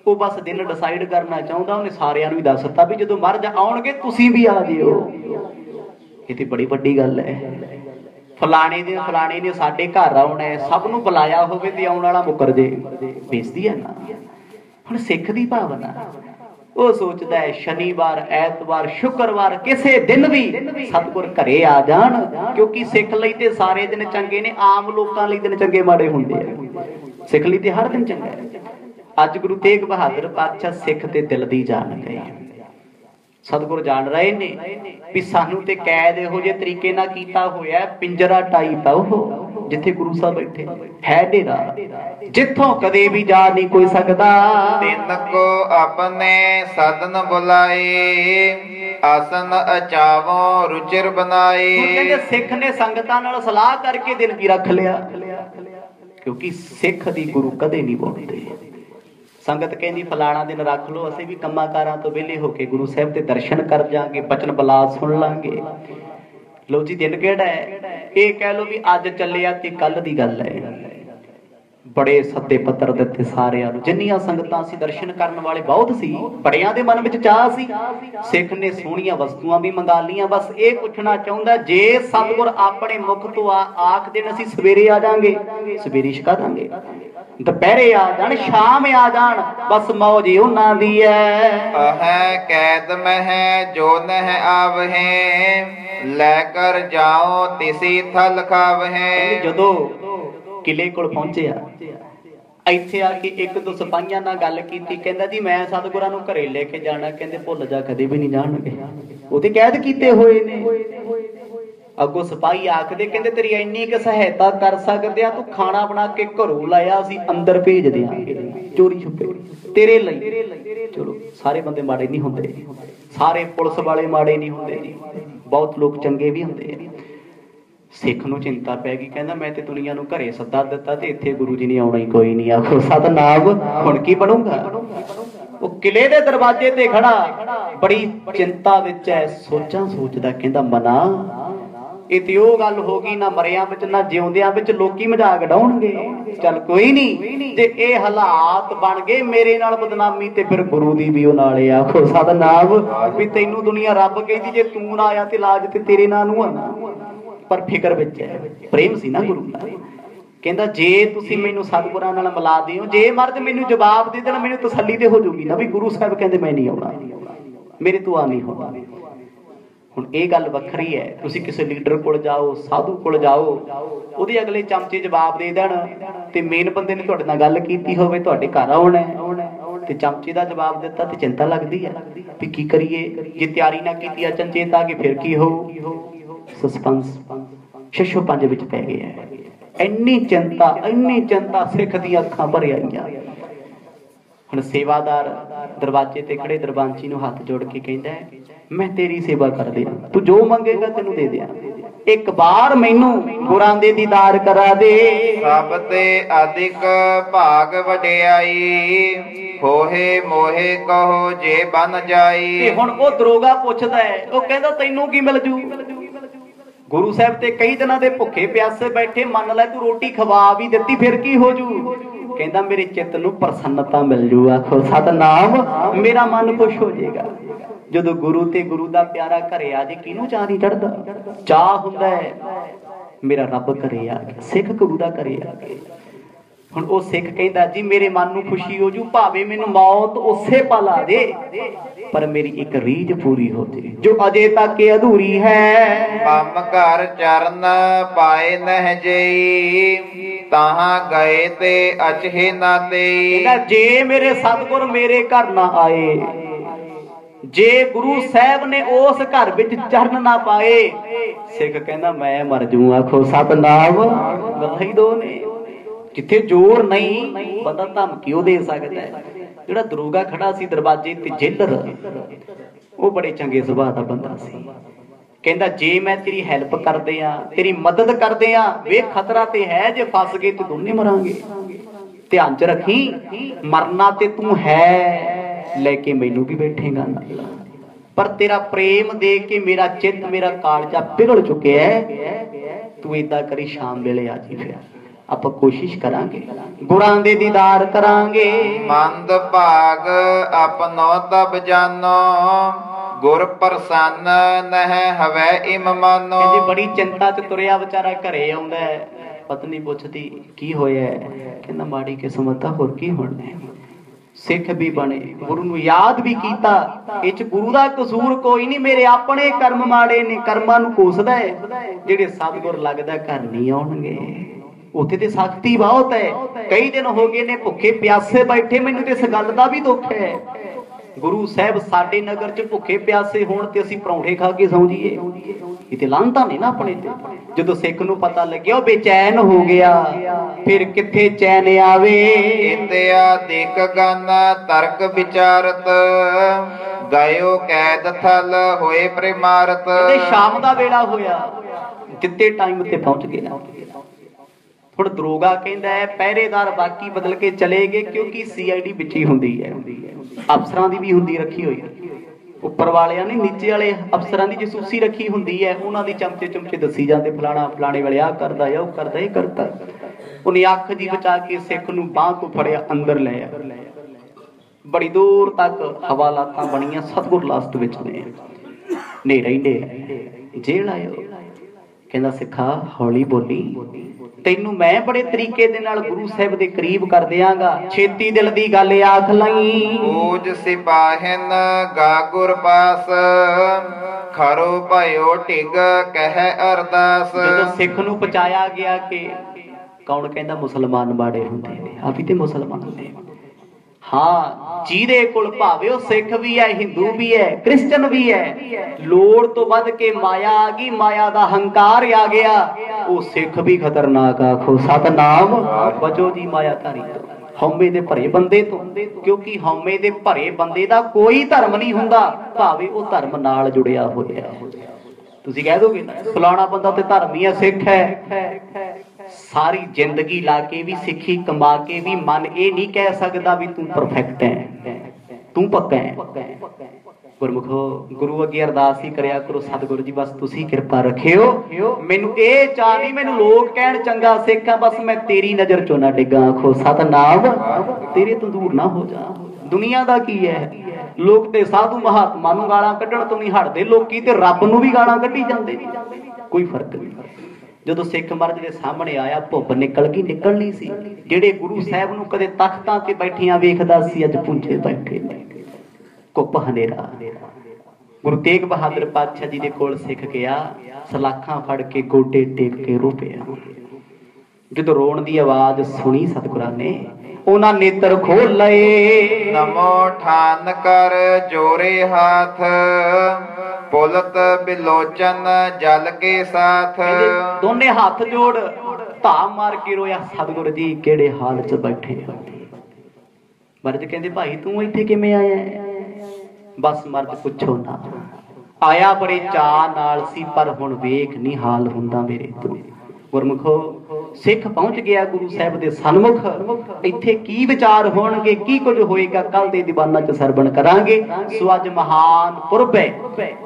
वो बस दिन डिसाइड करना चाहुंदा, उन्हें सारियां नूं दसता भी जदों मरज आउणगे तुसीं भी आ जिओ। ये ते बड़ी वड्डी गल है। फलाने ने साडे घर आउणा है, सब नूं बुलाया होवे ते आउण वाला मुकर जे, बेइज्जती है ना। हुण सिख दी भावना वो सोचता है शनिवार ऐतवार शुक्रवार किसी दिन भी सतगुर घरे आ जान, क्योंकि सिख लई ते सारे दिन चंगे ने, आम लोकां लई दिन चंगे माड़े हुंदे आ, सिख लई ते हर दिन चंगा है। अज गुरु तेग बहादुर पातशाह सिख ते दिल दी जान गए। सतगुर जान रहे ने भी सानू ते कैद इहो जे तरीके नाल कीता होया पिंजरा टाइप है वो जिथे गुरु साहब बैठे है डेरा, जिथों कदे भी जा नहीं कोई सकदा। तिन को अपने सदन बुलाए, आसन अचावो रुचिर बनाए। कहंदे सिख ने संगतां नाल सलाह करके दिल की रख लिया, क्योंकि सिख दी गुरु कदे नहीं बोलते। संगत कहती फलाना दिन रख लो, असीं भी कम्मां कारां तो वेले होके गुरु साहब दे दर्शन कर जांगे, बचन बलास सुन लांगे। लो जी दिन केड़ा है, ये कह लो भी अज चलिया ते कल दी गल है। बड़े सत्ते पत्र दिते सारियां नूं, जिन्नियां संगतां सी दर्शन करन वाले बहुत सी, बड़ियां दे मन विच चाह सी। सिख ने सोहणियां वस्तुआं भी मंगा लीआं, बस ये पुछना चाहुंदा जे सतगुर अपने मुख तो आख देण असीं सवेरे आ जांगे, सवेरे छका दांगे, दोपहरे आ जान, शाम आ जान, बस मौज ही उन्हां दी है। कैद में है जो नह आवहे, लेकर जाओ तिसी थल खावहे। जदों किले कोल पहुंचे ਇੱਥੇ ਆ ਕੇ ਇੱਕ ਦੋ ਸਿਪਾਹੀਆਂ ਨਾਲ ਗੱਲ ਕੀਤੀ, ਕਹਿੰਦਾ ਜੀ ਮੈਂ ਸਤਿਗੁਰਾਂ ਨੂੰ ਘਰੇ ਲੈ ਕੇ ਜਾਣਾ, ਕਹਿੰਦੇ ਭੁੱਲ ਜਾ ਕਦੇ ਵੀ ਨਹੀਂ ਜਾਣਗੇ, ਉਹ ਤੇ ਕੈਦ ਕੀਤੇ ਹੋਏ ਨੇ। ਅੱਗੋਂ ਸਿਪਾਹੀ ਆਖਦੇ ਕਹਿੰਦੇ ਤੇਰੀ ਇੰਨੀ ਕੁ ਸਹਾਇਤਾ ਕਰ ਸਕਦੇ ਆ, ਤੂੰ ਖਾਣਾ ਬਣਾ ਕੇ ਘਰੋਂ ਲਾਇਆ, ਅਸੀਂ ਅੰਦਰ ਭੇਜ ਦਿਆਂਗੇ ਚੋਰੀ ਛੁਪੇ ਤੇਰੇ ਲਈ। ਚਲੋ ਸਾਰੇ ਬੰਦੇ ਮਾੜੇ ਨਹੀਂ ਹੁੰਦੇ, ਸਾਰੇ ਪੁਲਿਸ ਵਾਲੇ ਮਾੜੇ ਨਹੀਂ ਹੁੰਦੇ ਜੀ, ਬਹੁਤ ਲੋਕ ਚੰਗੇ ਵੀ ਹੁੰਦੇ ਆ। सिख नूं चिंता पै गई, कहना मैं ते दुनिया नूं घरे सद्दा दिता ते इत्थे गुरु जी ने आउणा ही कोई नहीं। आखो सतनाम, हुण की बनूगा। वो किले दे दरवाजे ते खड़ा बड़ी चिंता विच है, सोचां सोचदा कहंदा मना ये ते ओ गल हो गई, ना मरियां विच ना जिउंदियां विच लोकी मजाक डाउणगे। चल कोई नहीं, जे ए हालात बन गए मेरे नाल बदनामी ते फिर गुरु दी भी ओ नाले। आखो सतनाम, भी तैनूं दुनिया रब कहदी जे तूं ना आया ते लाज ते तेरे नां नूं आ। पर फिक्र विच है, प्रेम सी ना गुरु दा। कहंदा जे तुसीं मैनूं सतगुरां नाल मिला दिओ, जे मर्द मैनूं जवाब दे देण मैनूं तसल्ली ते हो जूगी ना भी गुरु साहब कहंदे मैं नहीं आउणा, मेरे तो आ नहीं होना। हुण ये गल वखरी है, तुसीं किसी लीडर कोल जाओ, साधु कोल जाओ, ਉਹਦੇ अगले चमचे जवाब दे देण ते मेन बंदे ने तुहाडे नाल गल कीती होवे, तुहाडे घर आउणा ते चमचे दा जवाब दिता ते चिंता लगदी है भी की करिए। जे तैयारी ना कीती अचनचेत आ के फिर की होऊ। सस्पेंस छछो पंज विच पै गया है। इन्नी चिंता सिख दी अखां भर आईयां। ਹੁਣ सेवादार दरवाजे ते खड़े दरबांची नूं हाथ जोड़ के कहंदा है, मैं तेरी सेवा कर दिया, तू जो मंगेगा तेनू दे दिया, एक बार मैनू गुरां दे दीदार करा दे। सब ते अधिक भाग वडियाई, होहे मोहे कहो जे बन जाई। ते हुण ओ दरोगा पुछदा है, ओ कहंदा तैनू की मिल जू। गुरु साहब ते कई दिनों दे भुखे प्यासे बैठे, मन लै तू रोटी खवा भी दित्ती फिर की हो जू। कहंदा मेरे चित्त नूं प्रसन्नता मिल जू। आखो सतनाम, मेरा मन खुश हो जाएगा। जदों गुरु ते गुरु दा प्यारा घरे आ जे किनू चाह नहीं चढ़दा, चाह हुंदा है मेरा रब घरे आ गया, सिख गुरु दा घरे आ गया। हुण ओ सिख कहंदा जी मेरे मन नूं खुशी हो जू, भावे मैनूं मौत उसे पल आ जे, पर मेरी एक रीझ पूरी हो जाए जो अजे तक अधूरी है। मम घर चरण पाए नह जई, ताहां गए ते अचहे ना तेई। जे मेरे सतगुर मेरे घर ना आए, जे गुरु साहब ने उस घर विच चरण ना पाए, सिख कहना मैं मर जू। आखो सतनाम, गल्लां ही दो ने। जिथे जोर नहीं बंदा धमकी ओ दे सकदा है। जिहड़ा दरोगा खड़ा सी दरवाजे ते जेलर, वो बड़े चंगे सुभाਅ दा बंदा सी। कहंदा जे मैं तेरी हैल्प कर दियां, तेरी मदद कर दियां, वे खतरा ते है, जे फस गए ते दोने मरांगे। ध्यान च रखी, मरना ते तू है, लेके मैनू भी बैठेगा नाल, पर तेरा प्रेम देख के मेरा चित्त मेरा कालजा पिघल चुके है। तू इदा करी शाम वेले आ जी, फिर ਆਪਾਂ ਕੋਸ਼ਿਸ਼ ਕਰਾਂਗੇ, ਗੁਰਾਂ ਦੇ ਦੀਦਾਰ ਕਰਾਂਗੇ। ਮੰਦ ਭਾਗ ਆਪਨੋ ਤਬ ਜਾਨੋ, ਗੁਰ ਪ੍ਰਸੰਨ ਨਹਿ ਹਵੈ ਇਮ ਮਾਨੋ। ਕਹਿੰਦੇ ਬੜੀ ਚਿੰਤਾ ਚ ਤੁਰਿਆ ਵਿਚਾਰਾ, ਘਰੇ ਆਉਂਦਾ ਹੈ, ਪਤਨੀ ਪੁੱਛਦੀ ਕੀ ਹੋਇਆ, ਕਹਿੰਦਾ ਮਾੜੀ ਕਿਸਮਤ ਆ, ਹੋਰ ਕੀ ਹੋਣਾ। ਸਿੱਖ ਵੀ ਬਣੇ, ਗੁਰੂ ਨੂੰ ਯਾਦ ਵੀ ਕੀਤਾ, ਇਹ ਚ ਗੁਰੂ ਦਾ ਕਸੂਰ ਕੋਈ ਨਹੀਂ, ਮੇਰੇ ਆਪਣੇ ਕਰਮ ਮਾੜੇ ਨੇ, ਕਰਮਾਂ ਨੂੰ ਕੋਸਦਾ ਹੈ। ਜਿਹੜੇ ਸਤਿਗੁਰ ਲੱਗਦਾ ਘਰ ਨਹੀਂ ਆਉਣਗੇ, ਉੱਥੇ ਤੇ ਸਖਤੀ ਬਹੁਤ ਹੈ। ਕਈ ਦਿਨ ਹੋ ਗਏ ਨੇ ਭੁੱਖੇ ਪਿਆਸੇ ਬੈਠੇ, ਮੈਨੂੰ ਤੇ ਇਸ ਗੱਲ ਦਾ ਵੀ ਦੁੱਖ ਹੈ। ਗੁਰੂ ਸਾਹਿਬ ਸਾਡੇ ਨਗਰ ਚ ਭੁੱਖੇ ਪਿਆਸੇ ਹੋਣ ਤੇ ਅਸੀਂ ਪਰੌਂਠੇ ਖਾ ਕੇ ਸੌਂ ਜੀਏ, ਇਹ ਤੇ ਲਾਂਘਤਾ ਨਹੀਂ ਨਾ ਆਪਣੇ ਤੇ। ਜਦੋਂ ਸਿੱਖ ਨੂੰ ਪਤਾ ਲੱਗਿਆ ਉਹ ਬੇਚੈਨ ਹੋ ਗਿਆ, ਫਿਰ ਕਿੱਥੇ ਚੈਨ ਆਵੇ। ਇੰਦਿਆ ਦੇਖ ਗਨ ਤਰਕ ਵਿਚਾਰਤ, ਗਇਓ ਕੈਦ ਥਲ ਹੋਏ ਪ੍ਰਮਾਰਤ। ਇਹਦੇ ਸ਼ਾਮ ਦਾ ਵੇਲਾ ਹੋਇਆ, ਜਿੱਤੇ ਟਾਈਮ ਤੇ ਪਹੁੰਚ ਗਿਆ। ਹੁਣ ਦਰੋਗਾ ਕਹਿੰਦਾ ਹੈ ਪਹਿਰੇਦਾਰ ਬਾਕੀ ਬਦਲ ਕੇ ਚਲੇ ਗਏ, ਕਿਉਂਕਿ CID ਵਿੱਚ ਹੀ ਹੁੰਦੀ ਹੈ, ਅਫਸਰਾਂ ਦੀ ਵੀ ਹੁੰਦੀ ਰੱਖੀ ਹੋਈ। ਉੱਪਰ ਵਾਲਿਆਂ ਨੇ ਨੀਚੇ ਵਾਲੇ ਅਫਸਰਾਂ ਦੀ ਜਸੂਸੀ ਰੱਖੀ ਹੁੰਦੀ ਹੈ, ਉਹਨਾਂ ਦੀ ਚਮਚੇ ਚਮਚੇ ਦੱਸੀ ਜਾਂਦੇ, ਫਲਾਣਾ ਫਲਾਣੇ ਵਾਲੇ ਆਹ ਕਰਦਾ, ਉਹ ਕਰਦਾ, ਇਹ ਕਰਦਾ। ਉਹਨੇ ਅੱਖ ਜੀ ਬਚਾ ਕੇ ਸਿੱਖ ਨੂੰ ਬਾਂਹ ਤੋਂ ਫੜਿਆ, ਅੰਦਰ ਲੈ ਆ। ਬੜੀ ਦੂਰ ਤੱਕ ਹਵਾਲਾਤਾਂ ਬਣੀਆਂ, ਸਤਿਗੁਰ ਲਾਸਟ ਵਿੱਚ ਨੇ, ਹਨੇਰਾ ਹੀ ਹਨੇਰਾ। ਜੇਲ੍ਹ ਆਇਓ, ਕਹਿੰਦਾ ਸਿੱਖਾ ਹੌਲੀ ਬੋਲੀ, ਤੈਨੂੰ ਮੈਂ ਬੜੇ ਤਰੀਕੇ ਦੇ ਨਾਲ ਗੁਰੂ ਸਾਹਿਬ ਦੇ ਕਰੀਬ ਕਰ ਦਿਆਂਗਾ, ਛੇਤੀ ਦਿਲ ਦੀ ਗੱਲ ਆਖ ਲਈ। ਊਜ ਸਿਪਾਹਨ ਗਾ ਗੁਰ ਪਾਸ, ਖਰੋ ਭਇਓ ਢਿਗ ਕਹਿ ਅਰਦਾਸ। ਜਦੋਂ ਸਿੱਖ ਨੂੰ ਪਹੁੰਚਾਇਆ ਗਿਆ ਕਿ ਕੌਣ ਕਹਿੰਦਾ ਮੁਸਲਮਾਨ ਮਾੜੇ ਹੁੰਦੇ ਨੇ, ਆਪ ਹੀ ਤੇ ਮੁਸਲਮਾਨ ਨੇ। ਹਾਂ, ਜਿਹਦੇ ਕੋਲ ਭਾਵੇਂ ਉਹ ਸਿੱਖ ਵੀ ਹੈ, ਹਿੰਦੂ ਵੀ ਹੈ, ਕ੍ਰਿਸਚਨ ਵੀ ਹੈ, ਲੋੜ ਤੋਂ ਵੱਧ ਕੇ ਮਾਇਆ ਆ ਗਈ, ਮਾਇਆ ਦਾ ਹੰਕਾਰ ਆ ਗਿਆ, ਉਹ ਸਿੱਖ ਵੀ ਖਤਰਨਾਕ। ਆਖੋ ਸਤਨਾਮ, ਬਚੋ ਜੀ ਮਾਇਆ ਧਾਰੀ ਤੋਂ, ਹਉਮੈ ਦੇ ਭਰੇ ਬੰਦੇ ਤੋਂ, ਕਿਉਂਕਿ ਹਉਮੈ ਦੇ ਭਰੇ ਬੰਦੇ ਦਾ ਕੋਈ ਧਰਮ ਨਹੀਂ ਹੁੰਦਾ, ਭਾਵੇਂ ਉਹ ਧਰਮ ਨਾਲ ਜੁੜਿਆ ਹੋਇਆ। ਤੁਸੀਂ ਕਹਿ ਦੋਗੇ ਨਾ ਫਲਾਣਾ ਬੰਦਾ ਤੇ ਧਰਮੀ ਹੈ, ਸਿੱਖ ਹੈ, ਸਾਰੀ ਜ਼ਿੰਦਗੀ ਲਾ ਕੇ ਵੀ, ਸਿੱਖੀ ਕਮਾ ਕੇ ਵੀ, ਮਨ ਇਹ ਨਹੀਂ ਕਹਿ ਸਕਦਾ ਵੀ ਤੂੰ ਪਰਫੈਕਟ ਹੈ, ਤੂੰ ਪੱਕਾ ਹੈ। ਗੁਰਮੁਖੋ ਗੁਰੂ ਅੱਗੇ ਅਰਦਾਸ ਹੀ ਕਰਿਆ ਕਰੋ, ਸਤਿਗੁਰੂ ਜੀ ਬਸ ਤੁਸੀਂ ਕਿਰਪਾ ਰੱਖਿਓ, ਮੈਨੂੰ ਇਹ ਚਾਹ ਨਹੀਂ ਮੈਨੂੰ ਲੋਕ ਕਹਿਣ ਚੰਗਾ ਸਿੱਖ ਆ, ਬਸ ਮੈਂ ਤੇਰੀ ਨਜ਼ਰ ਚੋਂ ਨਾ ਡਿੱਗਾ। ਆਖੋ ਸਤਨਾਮ, ਤੇਰੇ ਤੋਂ ਦੂਰ ਨਾ ਹੋ ਜਾ। ਦੁਨੀਆ ਦਾ ਕੀ ਹੈ, ਲੋਕ ਤੇ ਸਾਧੂ ਮਹਾਤਮਾ ਨੂੰ ਗਾਲਾਂ ਕੱਢਣ ਤੋਂ ਨਹੀਂ ਹਟਦੇ, ਲੋਕੀ ਤੇ ਰੱਬ ਨੂੰ ਵੀ ਗਾਲਾਂ ਕੱਢੀ ਜਾਂਦੇ, ਕੋਈ ਫਰਕ ਨਹੀਂ। ਜਦੋਂ ਸਿੱਖ ਮਰਦ ਦੇ ਸਾਹਮਣੇ ਆਇਆ, ਭੁੱਬ ਨਿਕਲ ਗਈ, ਨਿਕਲਣੀ ਸੀ। ਜਿਹੜੇ ਗੁਰੂ ਸਾਹਿਬ ਨੂੰ ਕਦੇ ਤਖਤਾਂ ਤੇ ਬੈਠੀਆਂ ਵੇਖਦਾ ਸੀ, ਅੱਜ ਪੁੰਜੇ ਬੈਠੇ ਨੇ, ਕੁੱਪ ਹਨੇਰਾ। ਗੁਰੂ ਤੇਗ ਬਹਾਦਰ ਪਾਤਸ਼ਾਹ ਜੀ ਦੇ ਕੋਲ ਸਿੱਖ ਗਿਆ, ਸਲਾਖਾਂ ਫੜ ਕੇ ਗੋਡੇ ਟੇਕ ਕੇ ਰੋ ਪਿਆ। ਜਦੋਂ ਰੋਣ ਦੀ ਆਵਾਜ਼ ਸੁਣੀ ਸਤਿਗੁਰਾਂ ਨੇ, ਉਹਨਾਂ ਨੇਤਰ ਖੋਲ ਲਏ। ਨਮੋ ਠਾਨ ਕਰ ਜੋਰੇ ਹਾਥ, ਪੁਲਤ ਬਿਲੋਚਨ ਜਲ ਕੇ ਸਾਥ। ਦੋਨੇ ਹੱਥ ਜੋੜ ਧਾ ਮਾਰ ਕੇ ਰੋਇਆ, ਸਤਿਗੁਰ ਜੀ ਕਿਹੜੇ ਹਾਲ ਚ ਬੈਠੇ, ਮਰਦ ਕਹਿੰਦੇ ਭਾਈ ਤੂੰ ਇੱਥੇ ਕਿਵੇਂ ਆਇਆ? ਬਸ ਮਰਦ ਪੁੱਛੋ ਨਾ, ਆਇਆ ਬੜੇ ਚਾਅ ਨਾਲ ਸੀ, ਪਰ ਹੁਣ ਵੇਖ ਨਹੀਂ ਹਾਲ ਹੁੰਦਾ ਮੇਰੇ ਤੋਂ। ਗੁਰਮੁਖੋ, ਸਿੱਖ ਪਹੁੰਚ ਗਿਆ ਗੁਰੂ ਸਾਹਿਬ ਦੇ ਸਨਮੁਖ। ਇੱਥੇ ਕੀ ਵਿਚਾਰ ਹੋਣਗੇ, ਕੀ ਕੁਝ ਹੋਏਗਾ, ਕੱਲ ਦੇ ਦੀਵਾਨਾਂ ਚ ਸਰਵਣ ਕਰਾਂਗੇ। ਸੋ ਅੱਜ ਮਹਾਨ ਪੁਰਬ ਹੈ,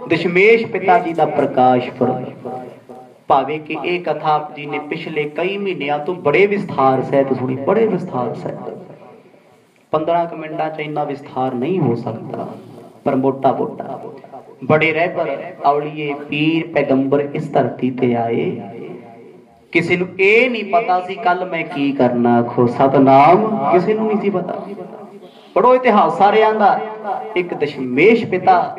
ਦਸ਼ਮੇਸ਼ ਪਿਤਾ ਜੀ ਦਾ ਪ੍ਰਕਾਸ਼ ਪੁਰਬ। ਭਾਵੇਂ ਕਿ ਇਹ ਕਥਾ ਆਪ ਜੀ ਨੇ ਪਿਛਲੇ ਕਈ ਮਹੀਨਿਆਂ ਤੋਂ ਬੜੇ ਵਿਸਥਾਰ ਸਹਿਤ ਸੁਣੀ, ਬੜੇ ਵਿਸਥਾਰ ਸਹਿਤ। 15 ਕੁ ਮਿੰਟਾਂ ਚ ਇੰਨਾ ਵਿਸਥਾਰ ਨਹੀਂ ਹੋ ਸਕਦਾ, ਪਰ ਮੋਟਾ ਮੋਟਾ ਬੜੇ ਰਹਿਬਰ ਔਲੀਏ ਪੀਰ ਪੈਗੰਬਰ ਇਸ ਧਰਤੀ ਤੇ ਆਏ। ਕਿਸੇ ਨੂੰ ਇਹ ਨਹੀਂ ਪਤਾ ਸੀ ਕੱਲ ਮੈਂ ਕੀ ਕਰਨਾ। ਆਖੋ ਸਤਨਾਮ। ਕਿਸੇ ਨੂੰ ਨਹੀਂ ਸੀ ਪਤਾ। ਪੜੋ ਇਤਿਹਾਸ ਸਾਰਿਆਂ ਦਾ। ਇੱਕ ਦਸ਼ਮੇਸ਼ ਪਿਤਾ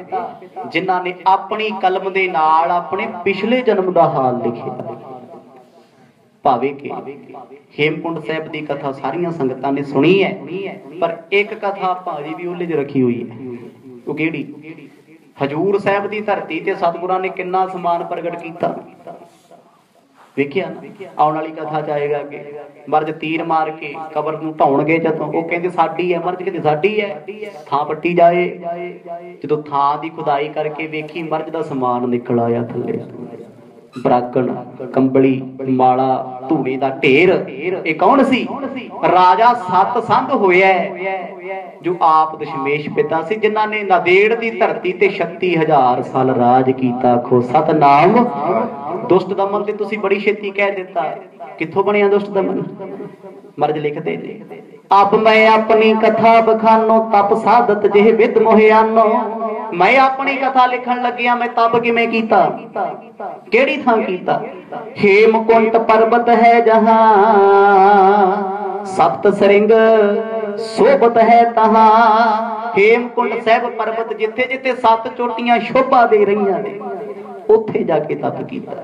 ਜਿਨ੍ਹਾਂ ਨੇ ਆਪਣੀ ਕਲਮ ਦੇ ਨਾਲ ਆਪਣੇ ਪਿਛਲੇ ਜਨਮ ਦਾ ਹਾਲ ਲਿਖਿਆ। ਭਾਵੇਂ ਕਿ ਹੇਮਕੁੰਡ ਸਾਹਿਬ ਦੀ ਕਥਾ ਸਾਰੀਆਂ ਸੰਗਤਾਂ ਨੇ ਸੁਣੀ ਹੈ, ਪਰ ਇੱਕ ਕਥਾ ਭਾਜੀ ਵੀ ਉਹਲੇ 'ਚ ਰੱਖੀ ਹੋਈ ਹੈ। ਉਹ ਕਿਹੜੀ? ਹਜੂਰ ਸਾਹਿਬ ਦੀ ਧਰਤੀ ਤੇ ਸਤਿਗੁਰਾਂ ਨੇ ਕਿੰਨਾ ਸਮਾਨ ਪ੍ਰਗਟ ਕੀਤਾ। ਵੇਖਿਆ ਆਉਣ ਵਾਲੀ ਕਥਾ ਚ ਆਏਗਾ ਕਿ ਮਰਦ ਤੀਰ ਮਾਰ ਕੇ ਕਬਰ ਨੂੰ ਢਾਉਣਗੇ। ਜਦੋਂ ਉਹ ਕਹਿੰਦੇ ਸਾਡੀ ਹੈ, ਮਰਦ ਕਹਿੰਦੇ ਸਾਡੀ ਹੈ, ਥਾਂ ਪੱਟੀ ਜਾਏ। ਜਦੋਂ ਥਾਂ ਦੀ ਖੁਦਾਈ ਕਰਕੇ ਵੇਖੀ, ਮਰਦ ਦਾ ਸਮਾਨ ਨਿਕਲ ਆਇਆ ਥੱਲੇ। ਬਰਾਕਣ, ਕੰਬਲੀ, ਮਾਲਾ, ਧੂੜੇ ਦਾ ਢੇਰ। ਇਹ ਕੌਣ ਸੀ? ਰਾਜਾ ਸਤ ਸੰਧ ਹੋਇਆ, ਜੋ ਆਪ ਦਸ਼ਮੇਸ਼ ਪਿਤਾ ਸੀ, ਜਿਨ੍ਹਾਂ ਨੇ ਨਾਂਦੇੜ ਦੀ ਧਰਤੀ ਤੇ 36,000 ਸਾਲ ਰਾਜ ਕੀਤਾ। ਆਖੋ ਸਤਨਾਮ। ਦੁਸ਼ਟ ਦਮਨ ਤੇ ਤੁਸੀਂ ਬੜੀ ਛੇਤੀ ਕਹਿ ਦਿੱਤਾ। ਕਿੱਥੋਂ ਬਣਿਆ ਦੁਸ਼ਟ ਦਮਨ? ਮਰਦ ਲਿਖਦੇ ਨੇ, ਅਬ ਮੈਂ ਆਪਣੀ ਕਥਾ ਬਖਾਨੋ ਤਪ ਸਾਧਤ ਜਿਹ ਵਿਦ ਮੋਹਿਆਨੋ। ਮੈਂ ਆਪਣੀ ਕਥਾ ਲਿਖਣ ਲੱਗਿਆ, ਮੈਂ ਤਪ ਕਿਵੇਂ ਕੀਤਾ, ਕਿਹੜੀ ਥਾਂ ਕੀਤਾ? ਹੇਮਕੁੰਟ ਪਰਬਤ ਹੈ ਜਹਾਂ, ਸਪਤ ਸਰਿੰਗ ਸੋਭਤ ਹੈ ਤਹਾਂ। ਹੇਮਕੁੰਟ ਸਾਹਿਬ ਪਰਬਤ ਜਿੱਥੇ ਜਿੱਥੇ 7 ਚੋਟੀਆਂ ਸ਼ੋਭਾ ਦੇ ਰਹੀਆਂ ਨੇ, ਉੱਥੇ ਜਾ ਕੇ ਤਪ ਕੀਤਾ।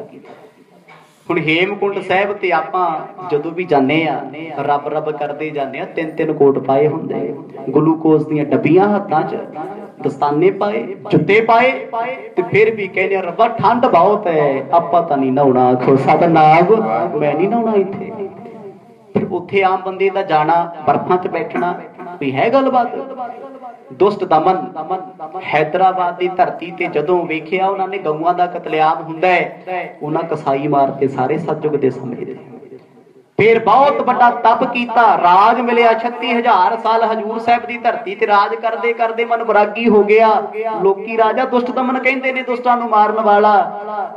ਹੁਣ ਹੇਮਕੁੰਟ ਸਾਹਿਬ ਤੇ ਆਪਾਂ ਜਦੋਂ ਵੀ ਜਾਂਦੇ ਆ, ਰੱਬ ਰੱਬ ਕਰਦੇ ਜਾਂਦੇ ਆ। 3-3 ਕੋਟ ਪਾਏ ਹੁੰਦੇ, ਗਲੂਕੋਜ਼ ਦੀਆਂ ਡੱਬੀਆਂ ਹੱਥਾਂ 'ਚ, ਦਸਤਾਨੇ ਪਾਏ, ਜੁੱਤੇ ਪਾਏ, ਤੇ ਫਿਰ ਵੀ ਕਹਿੰਦੇ ਰੱਬਾ ਠੰਡ ਬਹੁਤ ਹੈ, ਆਪਾਂ ਤਾਂ ਨਹੀਂ ਨਹਾਉਣਾ। ਆਖੋ ਸਤਨਾਮ। ਮੈਂ ਨਹੀਂ ਨਹਾਉਣਾ ਇੱਥੇ। ਫਿਰ ਉੱਥੇ ਆਮ ਬੰਦੇ ਦਾ ਜਾਣਾ, ਬਰਫਾਂ 'ਚ ਬੈਠਣਾ, ਵੀ ਹੈ ਗੱਲਬਾਤ। ਦੁਸ਼ਟ ਦਮਨ ਹੈਦਰਾਬਾਦ ਦੀ ਧਰਤੀ ਤੇ ਜਦੋਂ ਵੇਖਿਆ, ਉਹਨਾਂ ਨੇ ਗਊਆਂ ਦਾ ਕਤਲੇਆਮ ਹੁੰਦਾ ਹੈ, ਉਹਨਾਂ ਕਸਾਈ ਮਾਰਤੇ ਸਾਰੇ ਸਤਜੁਗ ਦੇ ਸਮੇਂ ਦੇ। ਫਿਰ ਬਹੁਤ ਵੱਡਾ ਤਪ ਕੀਤਾ, ਰਾਜ ਮਿਲਿਆ। 36,000 ਸਾਲ ਹਜੂਰ ਸਾਹਿਬ ਦੀ ਧਰਤੀ ਤੇ ਰਾਜ ਕਰਦੇ ਕਰਦੇ ਮਨ ਬਰਾਗੀ ਹੋ ਗਿਆ। ਲੋਕੀ ਰਾਜਾ ਦੁਸ਼ਟ ਦਮਨ ਕਹਿੰਦੇ ਨੇ, ਦੁਸ਼ਟਾਂ ਨੂੰ ਮਾਰਨ ਵਾਲਾ।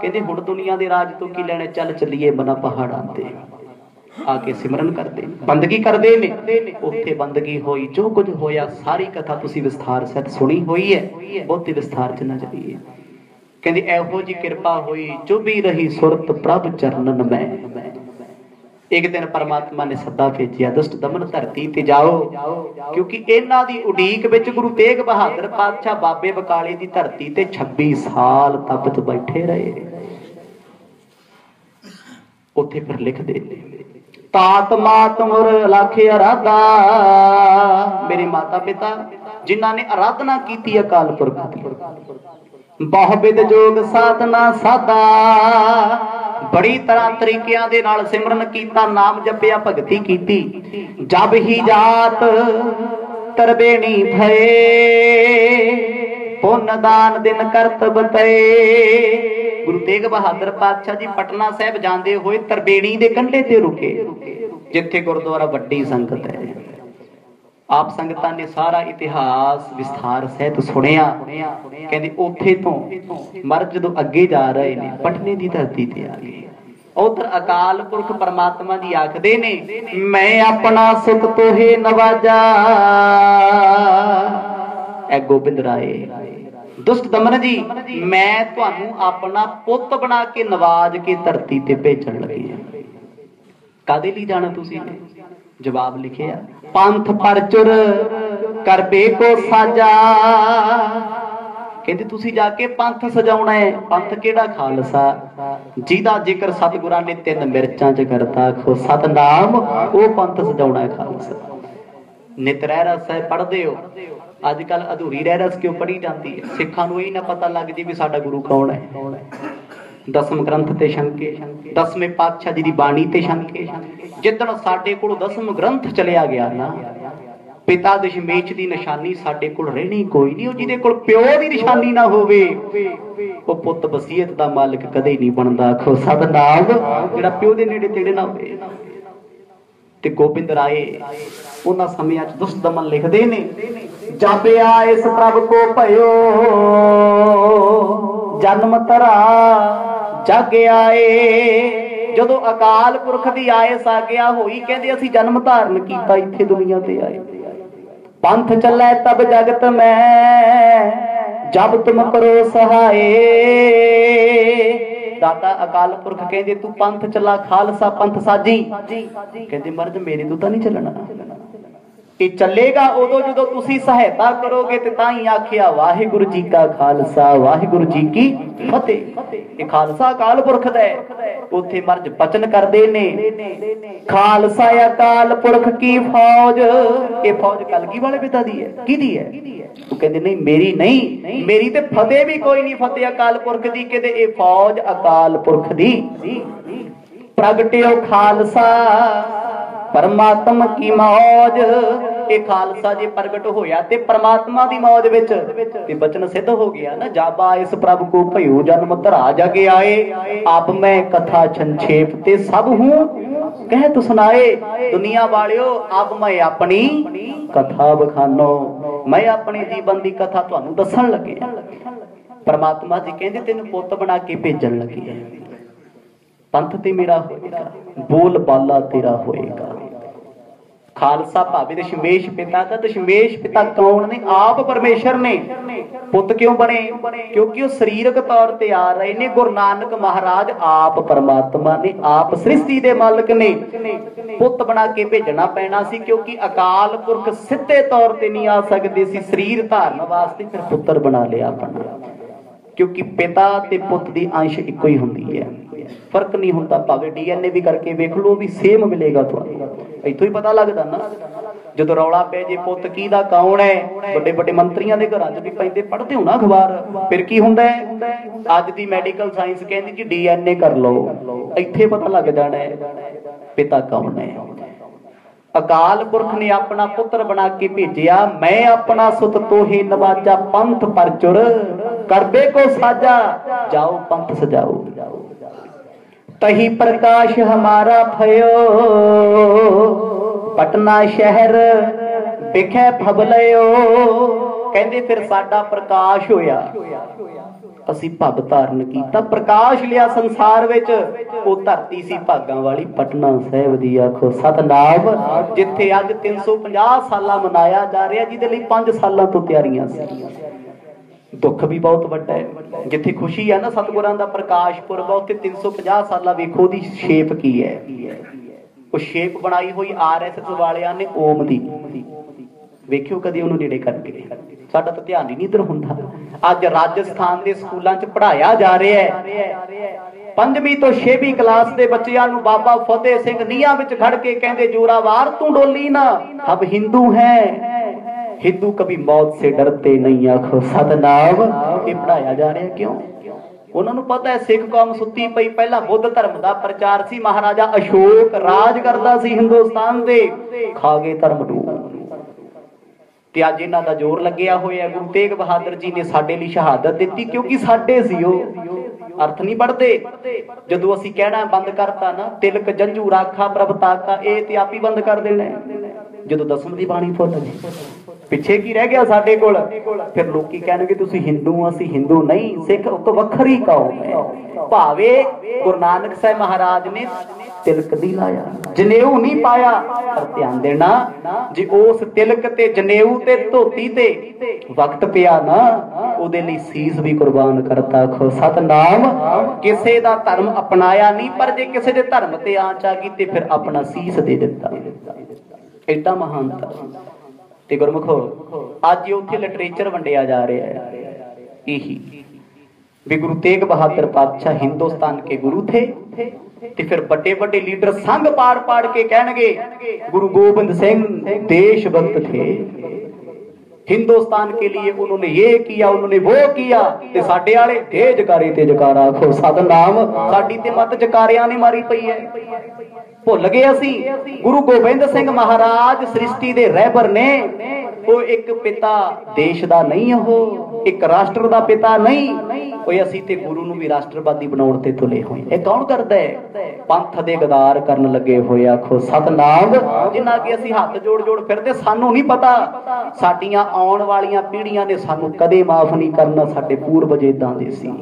ਕਹਿੰਦੇ ਹੁਣ ਦੁਨੀਆ ਦੇ ਰਾਜ ਤੋਂ ਕੀ ਲੈਣੇ, ਚੱਲ ਚੱਲੀਏ ਬਨਾ ਪਹਾੜਾਂ ਤੇ। ਆ ਕੇ ਸਿਮਰਨ ਕਰਦੇ, ਬੰਦਗੀ ਕਰਦੇ ਨੇ। ਉੱਥੇ ਬੰਦਗੀ ਹੋਈ, ਜੋ ਕੁਝ ਹੋਇਆ ਸਾਰੀ ਕਥਾ ਤੁਸੀਂ ਵਿਸਥਾਰ ਸਹਿਤ ਸੁਣੀ ਹੋਈ ਹੈ। ਬਹੁਤੀ ਵਿਸਥਾਰ ਚ ਨਾ ਜਾਈਏ। ਕਹਿੰਦੇ ਇਹੋ ਜੀ ਕਿਰਪਾ ਹੋਈ, ਚੁਭੀ ਰਹੀ ਸੁਰਤ ਪ੍ਰਭ ਚਰਨਨ ਮੈਂ। ਇੱਕ ਦਿਨ ਪਰਮਾਤਮਾ ਨੇ ਸੱਦਾ ਭੇਜਿਆ, ਦੁਸ਼ਟ ਦਮਨ ਧਰਤੀ ਤੇ ਜਾਓ, ਕਿਉਂਕਿ ਇਹਨਾਂ ਦੀ ਉਡੀਕ ਵਿੱਚ ਗੁਰੂ ਤੇਗ ਬਹਾਦਰ ਪਾਤਸ਼ਾਹ ਬਾਬੇ ਬਕਾਲੇ ਦੀ ਧਰਤੀ ਤੇ 26 ਸਾਲ ਤਪ ਚ ਬੈਠੇ ਰਹੇ। ਉੱਥੇ ਫਿਰ ਲਿਖਦੇ ਨੇ, ਤਾਤ ਮਾਤ ਮੁਰ ਲੱਖ ਅਰਾਧਾ। ਮੇਰੇ ਮਾਤਾ ਪਿਤਾ ਜਿਨ੍ਹਾਂ ਨੇ ਆਰਾਧਨਾ ਕੀਤੀ ਅਕਾਲ ਪੁਰਖ ਦੀ, ਬਹੁਵਿਧ ਜੋਗ ਸਾਧਨਾ ਸਾਧਾ, ਬੜੀ ਤਰ੍ਹਾਂ ਤਰੀਕਿਆਂ ਦੇ ਨਾਲ ਸਿਮਰਨ ਕੀਤਾ, ਨਾਮ ਜਪਿਆ, ਭਗਤੀ ਕੀਤੀ। ਜਬ ਹੀ ਜਾਤ ਤਰਬੇਣੀ ਭਏ, ਪੁੰਨ ਦਾਨ ਦਿਨ ਕਰਤਬ ਤਏ। ਗੁਰੂ ਤੇਗ ਬਹਾਦਰ ਪਾਤਸ਼ਾਹ ਜੀ ਪਟਨਾ ਸਾਹਿਬ ਜਾਂਦੇ ਹੋਏ ਤਰਬੇਣੀ ਦੇ ਕੰਢੇ ਤੇ ਰੁਕੇ, ਜਿੱਥੇ ਗੁਰਦੁਆਰਾ ਵੱਡੀ ਸੰਗਤ ਹੈ। ਆਪ ਸੰਗਤਾਂ ਨੇ ਸਾਰਾ ਇਤਿਹਾਸ ਵਿਸਥਾਰ ਸਹਿਤ ਸੁਣਿਆ। ਕਹਿੰਦੇ ਉੱਥੇ ਤੋਂ ਮਰਦ ਜਦੋਂ ਅੱਗੇ ਜਾ ਰਹੇ ਨੇ, ਪਟਨੇ ਦੀ ਧਰਤੀ ਤੇ ਆ ਗਏ। ਉਧਰ ਅਕਾਲ ਪੁਰਖ ਪਰਮਾਤਮਾ ਜੀ ਆਖਦੇ ਨੇ, ਮੈਂ ਆਪਣਾ ਸੁਖ ਤੋਹੇ ਨਵਾਜਾ। ਐ ਗੋਬਿੰਦ ਰਾਏ, ਦੁਸ਼ਟ ਦਮਨ ਜੀ, ਮੈਂ ਤੁਹਾਨੂੰ ਆਪਣਾ ਪੁੱਤ ਬਣਾ ਕੇ ਨਵਾਜ ਕੇ ਧਰਤੀ ਤੇ ਭੇਜਣ ਲੱਗੀ ਹਾਂ। ਕਾਦੇ ਲਈ ਜਾਣਾ ਤੁਸੀਂ? ਜਵਾਬ ਲਿਖਿਆ, ਪੰਥ ਪਰਚੁਰ ਕਰਬੇ ਕੋ ਸਾਜਾ। ਕਹਿੰਦੇ ਤੁਸੀਂ ਜਾ ਕੇ ਪੰਥ ਸਜਾਉਣਾ ਹੈ। ਪੰਥ ਕਿਹੜਾ? ਖਾਲਸਾ, ਜਿਹਦਾ ਜ਼ਿਕਰ ਸਤਿਗੁਰਾਂ ਨੇ 3 ਮਿਰਚਾਂ ਚ ਕਰਤਾ। ਆਖੋ ਸਤਨਾਮ। ਉਹ ਪੰਥ ਸਜਾਉਣਾ ਹੈ, ਖਾਲਸਾ। ਨਿਤ ਰਹਿਰਾਸ ਸਾਹਿਬ ਪੜ੍ਹਦੇ ਹੋ, ਅੱਜ ਕੱਲ ਅਧੂਰੀ ਰਹਿਰਾਸ ਕਿਉਂ ਪੜ੍ਹੀ ਜਾਂਦੀ ਹੈ? ਸਿੱਖਾਂ ਨੂੰ ਇਹ ਨਾ ਪਤਾ ਲੱਗ ਜੇ ਵੀ ਸਾਡਾ ਗੁਰੂ ਕੌਣ ਹੈ। 10ਮ ਗ੍ਰੰਥ ਤੇ ਸ਼ੰਕੇ, 10ਵੇਂ ਪਾਤਸ਼ਾਹ ਜੀ ਦੀ ਬਾਣੀ ਤੇ ਸ਼ੰਕੇ। ਜਿੱਦਣ ਸਾਡੇ ਕੋਲ 10ਮ ਗ੍ਰੰਥ ਚਲਿਆ ਗਿਆ ਨਾ, पिता दशमेश की निशानी साडे कोल रहनी कोई नहीं। जिहदे कोल प्यो की निशानी ना होवे वो पुੱਤ वसीयत दा मालिक कदे नहीं बनदा। आखो सतनाम। जिहड़ा प्यो दे नेड़े तेड़े ना होवे। ते गोबिंद राय उन्हां समयां च दुष्ट दमन लिखदे ने, जापिया इस प्रभ को भयो जन्म धरा जग आए। जदों अकाल पुरख दी आयस आ गया होई, कहंदे असीं जन्म धारण कीता, इत्थे दुनिया ते आए। पंथ चलै तब जगत में जब तुम करो सहाय। दाता अकाल पुरख कहंदे तू पंथ चला, खालसा पंथ साजी। कहंदे मर्द मेरे तो तां नहीं चलना। ये चलेगा उदों जदों तुसीं सहायता करोगे ते तां ही आखिया वाहिगुरू जी का खालसा वाहिगुरू जी की फतेह। ये खालसा अकाल पुरख दा है। उत्थे मर्ज बचन करदे ने, खालसा अकाल पुरख की फौज। ये फौज कलगी वाले पिता दी है, किहदी है? वो कहंदे नहीं मेरी नहीं, मेरी ते फतेह भी कोई नहीं, फतेह अकाल पुरख दी। कहंदे ये फौज अकाल पुरख दी। प्रगटियो खालसा परमात्मा की मौज। ये खालसा जे प्रगट होया ते परमात्मा दी मौज विच ते बचन सिद्ध हो गया ना। जाबा इस प्रभु को भयो जन्म धरा जग आए। आप मैं कथा संक्षेप ते सब हूं कह तो सुनाए। दुनिया वालियो अब मैं अपनी कथा बखानो, मैं अपने जीवन दी कथा तुहानू दसन लगे। परमात्मा जी कहंदे तेनू पुੱਤ बना के भेजन लगे है। पंथ ते मेरा होएगा, बोल बाला तेरा होएगा। खालसा भावे दशमेश पिता दा। दशमेश पिता कौन ने? आप परमेश्वर ने। पुੱਤ क्यों बने? क्योंकि वो शरीरक तौर ते आ रहे ने। गुरु नानक महाराज आप परमात्मा ने, आप सृष्टि दे मालिक ने। पुੱਤ बना के भेजना पैना सी, क्योंकि अकाल पुरख सीधे तौर ते नहीं आ सकते सी। शरीर धारण वास्ते फिर पुੱਤਰ बना लिया अपना, क्योंकि पिता ते पुੱਤ दी अंश इक्को ही हुंदी है, फर्क नहीं होता। भावे डीएनए भी करके वेख लो भी सेम मिलेगा तुहानू। इत्थों ही पता लगदा ना। जदों रौला पै जे पुੱਤ किहदा कौन है, बड़े बड़े मंत्रियों के घरां च भी पैंदे, पढ़दे हो ना अखबार। फिर की हुंदा है? अज दी मैडिकल साइंस कहंदी जी डीएनए कर लो, इत्थे पता लग जाना है पिता कौन है। अकाल पुरख ने अपना पुत्र बना के भेजिया। मैं अपना सुत तोहे नवाजा, पंथ परचुर करबे को साजा। जाओ पंथ सजाओ, तही प्रकाश हमारा भयो पटना शहर विखे भबलयो। कहंदे फिर साडा प्रकाश होया, असी भब धारण कीता, प्रकाश लिया संसार विच। वो धरती सी भागां वाली पटना साहिब दी। आखो सतनाम। जिथे अज 350 साल मनाया जा रहा, जिहदे लई 5 सालां तो तैयारियां सी। दुख भी बहुत वड्डा है। जिथे खुशी है ना सतगुरां दा प्रकाश पुरब, उत्थे 350 साल वेखो दी शेप की है। वो शेप बनाई हुई RSS वालियां ने ओम दी। वेखियो कदी उन्होंने नेड़े करके, साडा तो ध्यान ही नहीं इधर हुंदा। अज राजस्थान के स्कूलों च पढ़ाया जा रहा है। 5वीं तो 6वीं क्लास के बच्चों नूं बाबा फतेह सिंह नीहां विच खड़ के कहंदे जोरावार तू डोली ना, हम हिंदू हैं, हिंदू कभी मौत से डरते नहीं। आखो सतनाम। ये पढ़ाया जा रहा है क्यों? उन्होंने पता है सिख कौम सुत्ती पई। पहला बुद्ध धर्म का प्रचार सी, महाराजा अशोक राज करता सी हिंदुस्तान दे, खा गए धर्म नूं। ते अज इन्हां दा जोर लग्या होया। गुरु तेग बहादुर जी ने साडे लई शहादत दित्ती, क्योंकि साडे सी ओ। अर्थ नहीं पढ़ते। जदों असीं कहना बंद करता ना, तिलक जंजू राखा प्रभता का, ये ते आप ही बंद कर देना। जदों दसम दी बाणी भुल गए, पिछे की रह गया साडे कोल। फिर लोकी कहणगे तुसीं हिंदू, असीं हिंदू नहीं, सिख तो वखरी कौम है। भावे गुरु नानक साहिब महाराज ने तिलक नहीं लाया, जनेऊ नहीं पाया, पर ध्यान देना जे उस तिलक ते जनेऊ ते धोती ते वक्त पिया ना, उहदे लई सीस भी कुर्बान करता। खो सतनाम। किसे दा धर्म अपनाया नहीं, पर जे किसे दे धर्म ते आंच आ गई ते फिर अपना सीस दे दिता। एडा महान धर्म। ते गुरमुखो अज उत्थे लिटरेचर वंडिया जा रहा है। यही भी गुरु तेग बहादुर पातशाह हिंदुस्तान के गुरु थे। ते फिर बड़े बड़े लीडर संग पाड़ पाड़ के कहणगे गुरु गोबिंद सिंह देश भक्त थे। हिंदुस्तान के लिए उन्होंने ये किया, उन्होंने वो किया। ते साडे वाले ते जकारे ते जकारा आखो सतनाम। साडी ते मत जकारियां ने मारी पई है। भुल गए असी गुरु गोबिंद सिंह महाराज सृष्टि दे रहबर ने। वो एक पिता देश दा नहीं, हो एक राष्ट्र दा पिता नहीं। कोई असी ते गुरु नूं भी राष्ट्रवादी बनाउण ते तुले होए। ये कौन करदा है? पंथ दे गदार करन लगे होए आखो सतनाम। जिन्हां के असी हाथ जोड़ जोड़ फिरदे, सानू नहीं पता साडियां आउण वालियां पीढ़ियां ने सानू कदे माफ नहीं करना। साडे पूर्वज इदां दे सी,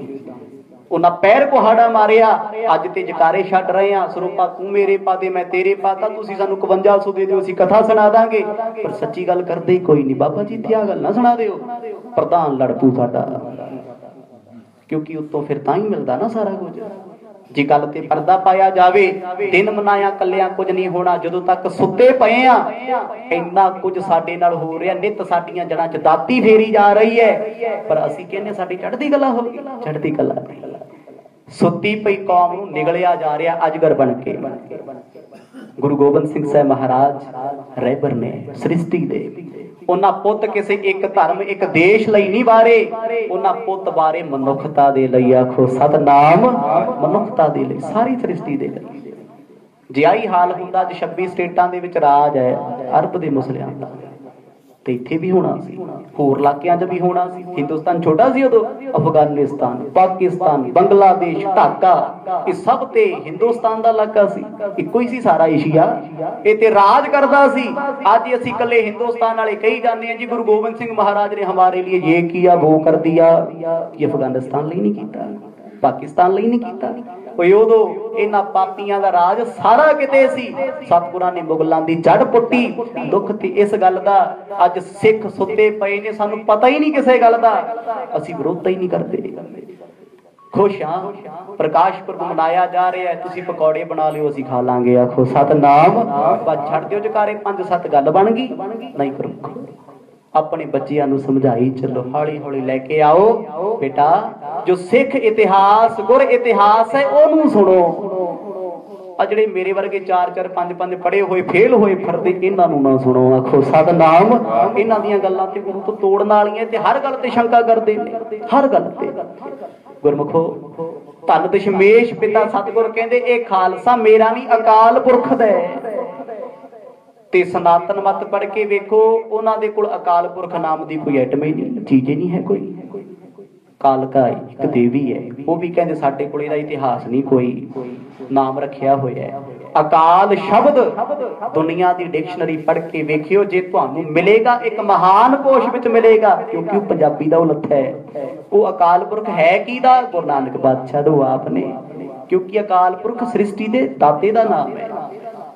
उन्हां पैर कुहाड़ा मारिया। अज ते जकारे छड्ड रहे हैं, सरूपा तू मेरे पा दे मैं तेरे पाता, तुसीं सानू 5100 दे दिओ, असीं कथा सुना दांगे। पर सच्ची गल करदे ही कोई नहीं। बाबा जी इत्थे आ गल ना सुना दिओ, प्रधान लड़ पू साडा, क्योंकि उत्तों फिर तां ही मिलदा ना सारा कुछ। जे गल ते पर्दा पाया जावे, दिन मनाया कलियां कुछ नहीं होना। जदों तक सुते पए आ इन्ना कुछ साडे नाल हो रिहा। नित साडीआं जड़ां च दाती फेरी जा रही है, पर असीं कहने साडी चढ़दी कला हो गई। चढ़दी कला नहीं, सुती पई कौम नूं निगलिया जा रहा अजगर बन के। गुरु गोबिंद सिंह साहब महाराज रहबर ने सृष्टि दे। उन्हां पुत किसी एक धर्म एक देश लई नहीं वारे, उन्हां पुत बारे मनुखता दे लई आखो सतनाम। मनुखता दे लई, सारी सृष्टि दे लई। जे आई हाल हुंदा, 26 स्टेटां दे विच राज है अरब दे मुसलियां दा, ते इत्थे भी होना सी, होर इलाकियां च भी होना सी। हिंदुस्तान छोटा सी उदों, अफगानिस्तान, पाकिस्तान, बांग्लादेश, ढाका, ये सब ते हिंदुस्तान दा इलाका सी। इक्को ही सी सारा एशिया, ये ते राज करदा सी। अज असीं कल्ले हिंदुस्तान वाले कही जांदे हैं जी गुरु गोबिंद सिंह महाराज ने हमारे लिए ये किया वो कर दिया। ये अफगानिस्तान लई नहीं कीता, पाकिस्तान लई नहीं कीता। उदों इन्हां पापियां दा राज सारा किते सी। सतगुरां ने मुगलां दी जड़ पुट्टी। दुख ते इस गल दा अज सिख सुते पए ने, सानू पता ही नहीं किसे गल दा, असीं विरोध ही नहीं करते। खुश हाँ, प्रकाश पुरब मनाया जा रहा है, तुसीं पकौड़े बना लियो असीं खा लांगे आखो सतनाम। बस छड्ड दिओ जकारे, 5-7 गल बन गई। नहीं प्रभु अपने बच्चियां नूं समझाई चलो, हौली हौली लेके आओ बेटा। जो सिख इतिहास गुर इतिहास है ओनू सुनो। आ जिहड़े मेरे वर्गे 4-4 5-5 पढ़े हुए फेल होए फिरदे, इन्हां नूं ना सुनो आखो सतनाम। इन्हां दीयां गल्लां ते गुरु तो तोड़न वालीआं ते हर गल ते शंका करदे ने, हर गल ते। गुरमुखो धन दशमेश पिता सतगुर कहंदे ए खालसा मेरा नहीं अकाल पुरख दा है। ते सनातन मत पढ़ के वेखो, उन्हां दे कोल अकाल पुरख नाम दी कोई आइटम ही नहीं, चीज ही नहीं है कोई। कालका एक देवी है, वो भी कहंदे साडे कोल इहदा इतिहास नहीं कोई, नाम रखिया होया है। अकाल शब्द दुनिया दी डिक्शनरी पढ़ के वेखियो, जे तुहानू मिलेगा एक महान कोश विच मिलेगा, क्योंकि वो पंजाबी दा उलथ है। वो अकाल पुरख है कीदा? गुरु नानक पातशाह दो आपने, क्योंकि अकाल पुरख सृष्टि दे दाते दा नाम है,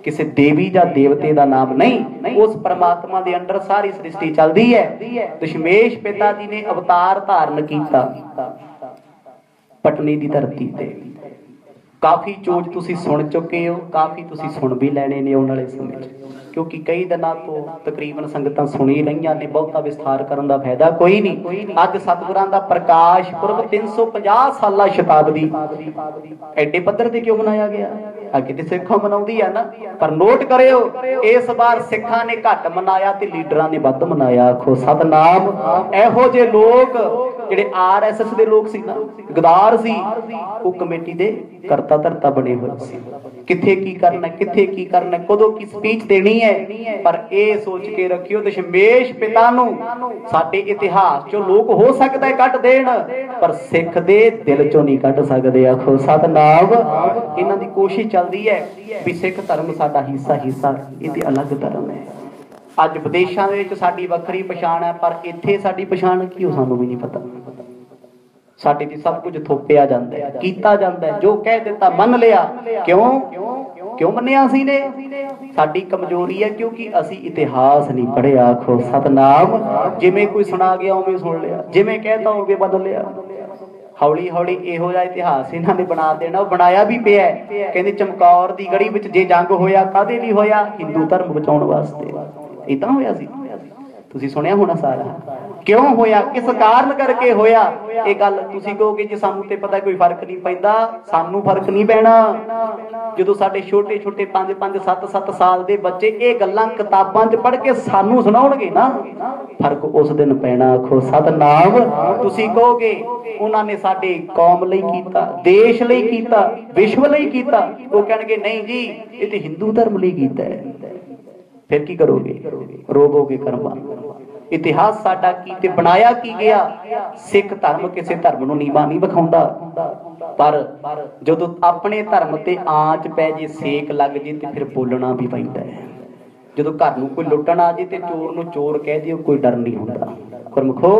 किसी देवी या देवते का नाम नहीं। उस परमात्मा के अंडर सारी सृष्टि चलती है। दशमेश पिता जी ने अवतार धारण किया पटनी की धरती पे। काफी चोज तुसी सुन चुके हो, काफी तुसी सुन भी लेने ने आने वाले समय, क्योंकि कई दिनों तो तकरीबन संगतां सुनी रहीआं ने, बहुता विस्तार करन दा फायदा कोई नहीं। अज सतगुरां दा प्रकाश पुरब 350 साला शताब्दी एडे पद्धर ते क्यों मनाया गया? अगे ते सिखां मनाउंदी है ना, पर नोट करियो इस बार सिखां ने घट मनाया ते लीडरां ने वध मनाया। आखो सतनाम। एहो जे लोग जिहड़े RSS दे लोग सी ना, गदार सी, वो कमेटी दे करता धरता बने हुए सी। किथे की करना, किथे की करना, कदों की स्पीच देनी है। पर ए सोच के रखियो दशमेश पिता नूं साडे इतिहास चो लोग हो सकदा है कट देण, पर सिख दे दिल चों नहीं कट सकदे। आखो सतनाम। इन्हां दी कोशिश चलदी है भी सिख धर्म साडा हिस्सा इहदे अलग धर्म है। अज विदेशां दे विच साडी वखरी पछाण है, पर इत्थे साडी पछाण की हो सानू भी नहीं पता। साडे ते सब कुछ थोपिया जांदा है, कीता जांदा है, जो कह दिता मन लिया। क्यों मन्निया सी ने? साडी कमजोरी है, क्योंकि असी इतिहास नहीं पढ़िया। आखो सतनाम। जिवें कोई सुना गया उवें सुन लिया, जिवें कहता उवें बदल लिया। हौली हौली इहो जिहा इतिहास इन्हां ने बना देना, बनाया भी पिया। कहंदे चमकौर दी गढ़ी विच जे जंग होया काहदे लई होया? हिंदू धर्म बचाउण वास्ते। इदां होया सी। ਤੁਸੀਂ ਸੁਣਿਆ ਹੋਣਾ ਸਾਰਾ। क्यों होया, किस कारण करके होया? ये गल तुसीं कहोगे जी सानू ते पता कोई फर्क नहीं पैंदा, सानू फर्क नहीं पैना। जदों साडे छोटे छोटे 5-5 7-7 साल दे बच्चे ये गल्लां किताबां च पढ़ के सानू सुणाउणगे ना, फर्क उस दिन पैना। आखो सतनाम। तुसीं कहोगे उन्हां ने साडे कौम लई कीता, देश लई कीता, विश्व लई कीता। वो कहणगे नहीं जी ये ते हिंदू धर्म लई कीता है। फिर की करोगे? रोवोगे कर्मा। इतिहास साडा की ते बनाया की गया? सिख धर्म किसी धर्म नूं नीवा नहीं विखाउंदा, पर जदों अपने धर्म ते आंच पै जे, सेक लग जे ते फिर बोलना भी पैंदा है। जदों घर नूं कोई लुट्टण आ जे ते चोर नूं चोर कह दिओ, कोई डर नहीं हुंदा। गुरमुखो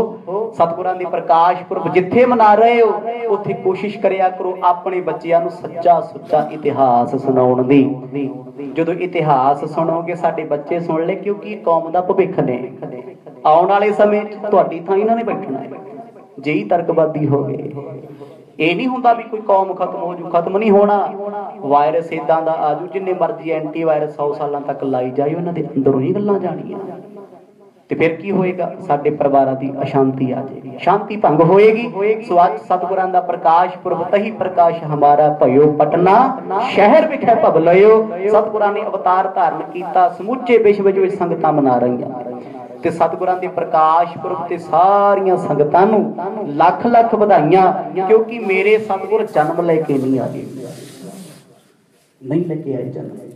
सतगुरां दे प्रकाश पुरब जिथे मना रहे हो उत्थे कोशिश करिया करो अपने बच्चिआं नूं सच्चा सुच्चा इतिहास सुणाउण दी। जदों इतिहास सुणोगे साडे बच्चे सुण ले, क्योंकि कौम दा भविख ने। आउण वाले समय तुहाडी थां इन्हां ने बैठना है जे ही तरकबादी हो गए। ये नहीं हुंदा भी कोई कौम खत्म हो जू, खत्म नहीं होना। वायरस इदां दा आजू, जिन्ने मर्जी एंटी वायरस 100 सालां तक लाई जाए, उन्हां दे अंदरों ही गल्लां जाणीआं। ते फिर की होएगा? साडे परिवारां दी अशांति आ जाएगी, शांति भंग होएगी। सो अज सतगुरां दा प्रकाश पुरब, तही प्रकाश हमारा भयो पटना शहर विखे भव लयो। सतगुरां ने अवतार धारण कीता, समूचे विश्व विच संगतां मना रहीआं। ते सतगुरां दे प्रकाश पुरब ते सारियां संगतां नूं लख लख बधाइयां, क्योंकि मेरे सतगुर जन्म लेके नहीं आए, नहीं लेके आए जन्म।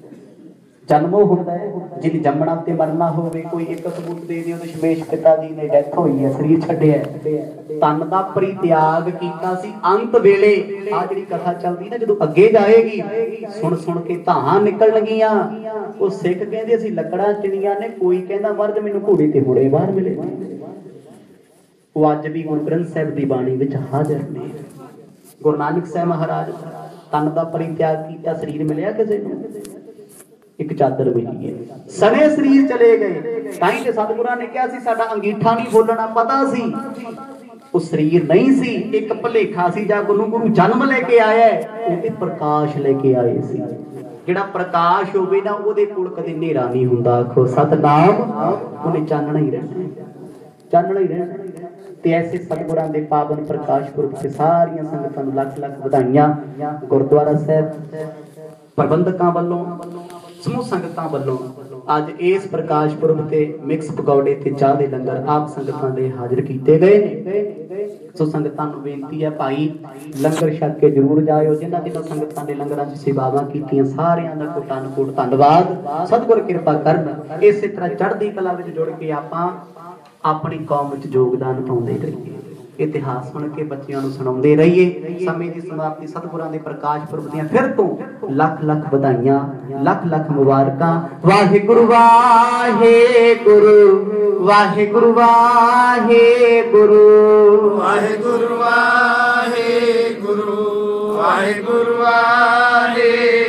जन्म होता है जिन जमना ते मरना होवे। कोई एक सबूत दे दिओ ते शमेश पिता जी ने डेथ होई है, शरीर छड्डिया, तन दा परित्याग कीता सी। अंत वेले आ जिहड़ी कथा चलदी ना, जदों अगे जाएगी सुन सुन के धां निकल लगियां। ਉਹ सिख कहते ਅਸੀਂ ਲੱਕੜਾਂ ਚਿਣੀਆਂ ਨੇ, कोई कहता मर्द मैनूं घोड़े ते घोड़े बाहर मिले। ਉਹ ਅੱਜ भी गुरु ग्रंथ साहिब दी बाणी विच हाਜ਼ਰ ने। गुरु नानक साहिब महाराज तन दा परित्याग कीता, शरीर मिलिਆ ਕਿਸੇ ਨੂੰ? एक चादर मिली है, सने शरीर चले गए। ताई ते सतगुरां ने कहा सी साडा अंगीठा नहीं बोलना, पता सी वो शरीर नहीं सी, एक भुलेखा सी। जा गुरु गुरु जन्म लेके आया है, वो प्रकाश लेके आए सी। जिहड़ा प्रकाश होवे ना, ओहदे कोल कदे नेरा नहीं हुंदा। आखो सतनाम। उहने चानना ही रहना, चानना ही रहना। ते ऐसे सतगुरां दे पावन प्रकाश पुरब ते सारियां संगतां नूं लख लख बधाइयां। गुरुद्वारा साहिब प्रबंधकां वल्लों, समूह संगतां वल्लों अज इस प्रकाश पुरब ते मिक्स पकौड़े ते चाह दे लंगर आप संगतां दे हाजिर कीते गए ने। सो संगतां नूं बेनती है भाई लंगर छक के जरूर जाओ। जिन्हां जिन्हां संगतां ने लंगरां च सेवावां कीतीआं सारिआं दा कोटान कोट धन्नवाद। सतगुर किरपा करन इसे तरह चढ़दी कला विच जुड़ के आपां अपनी कौम विच योगदान पाउंदे रहीए। इतिहास सुन के बच्चों को सुनाते रहिए। समय की समाप्ति सतगुरां दे प्रकाश पुरब दियां फिर तो लख लख बधाइयां, लख लख मुबारकां। वाहिगुरु वाहिगुरु वाहिगुरु वाहिगुरु वाहिगुरु वाहिगुरु वाहिगुरु वाहिगुरु।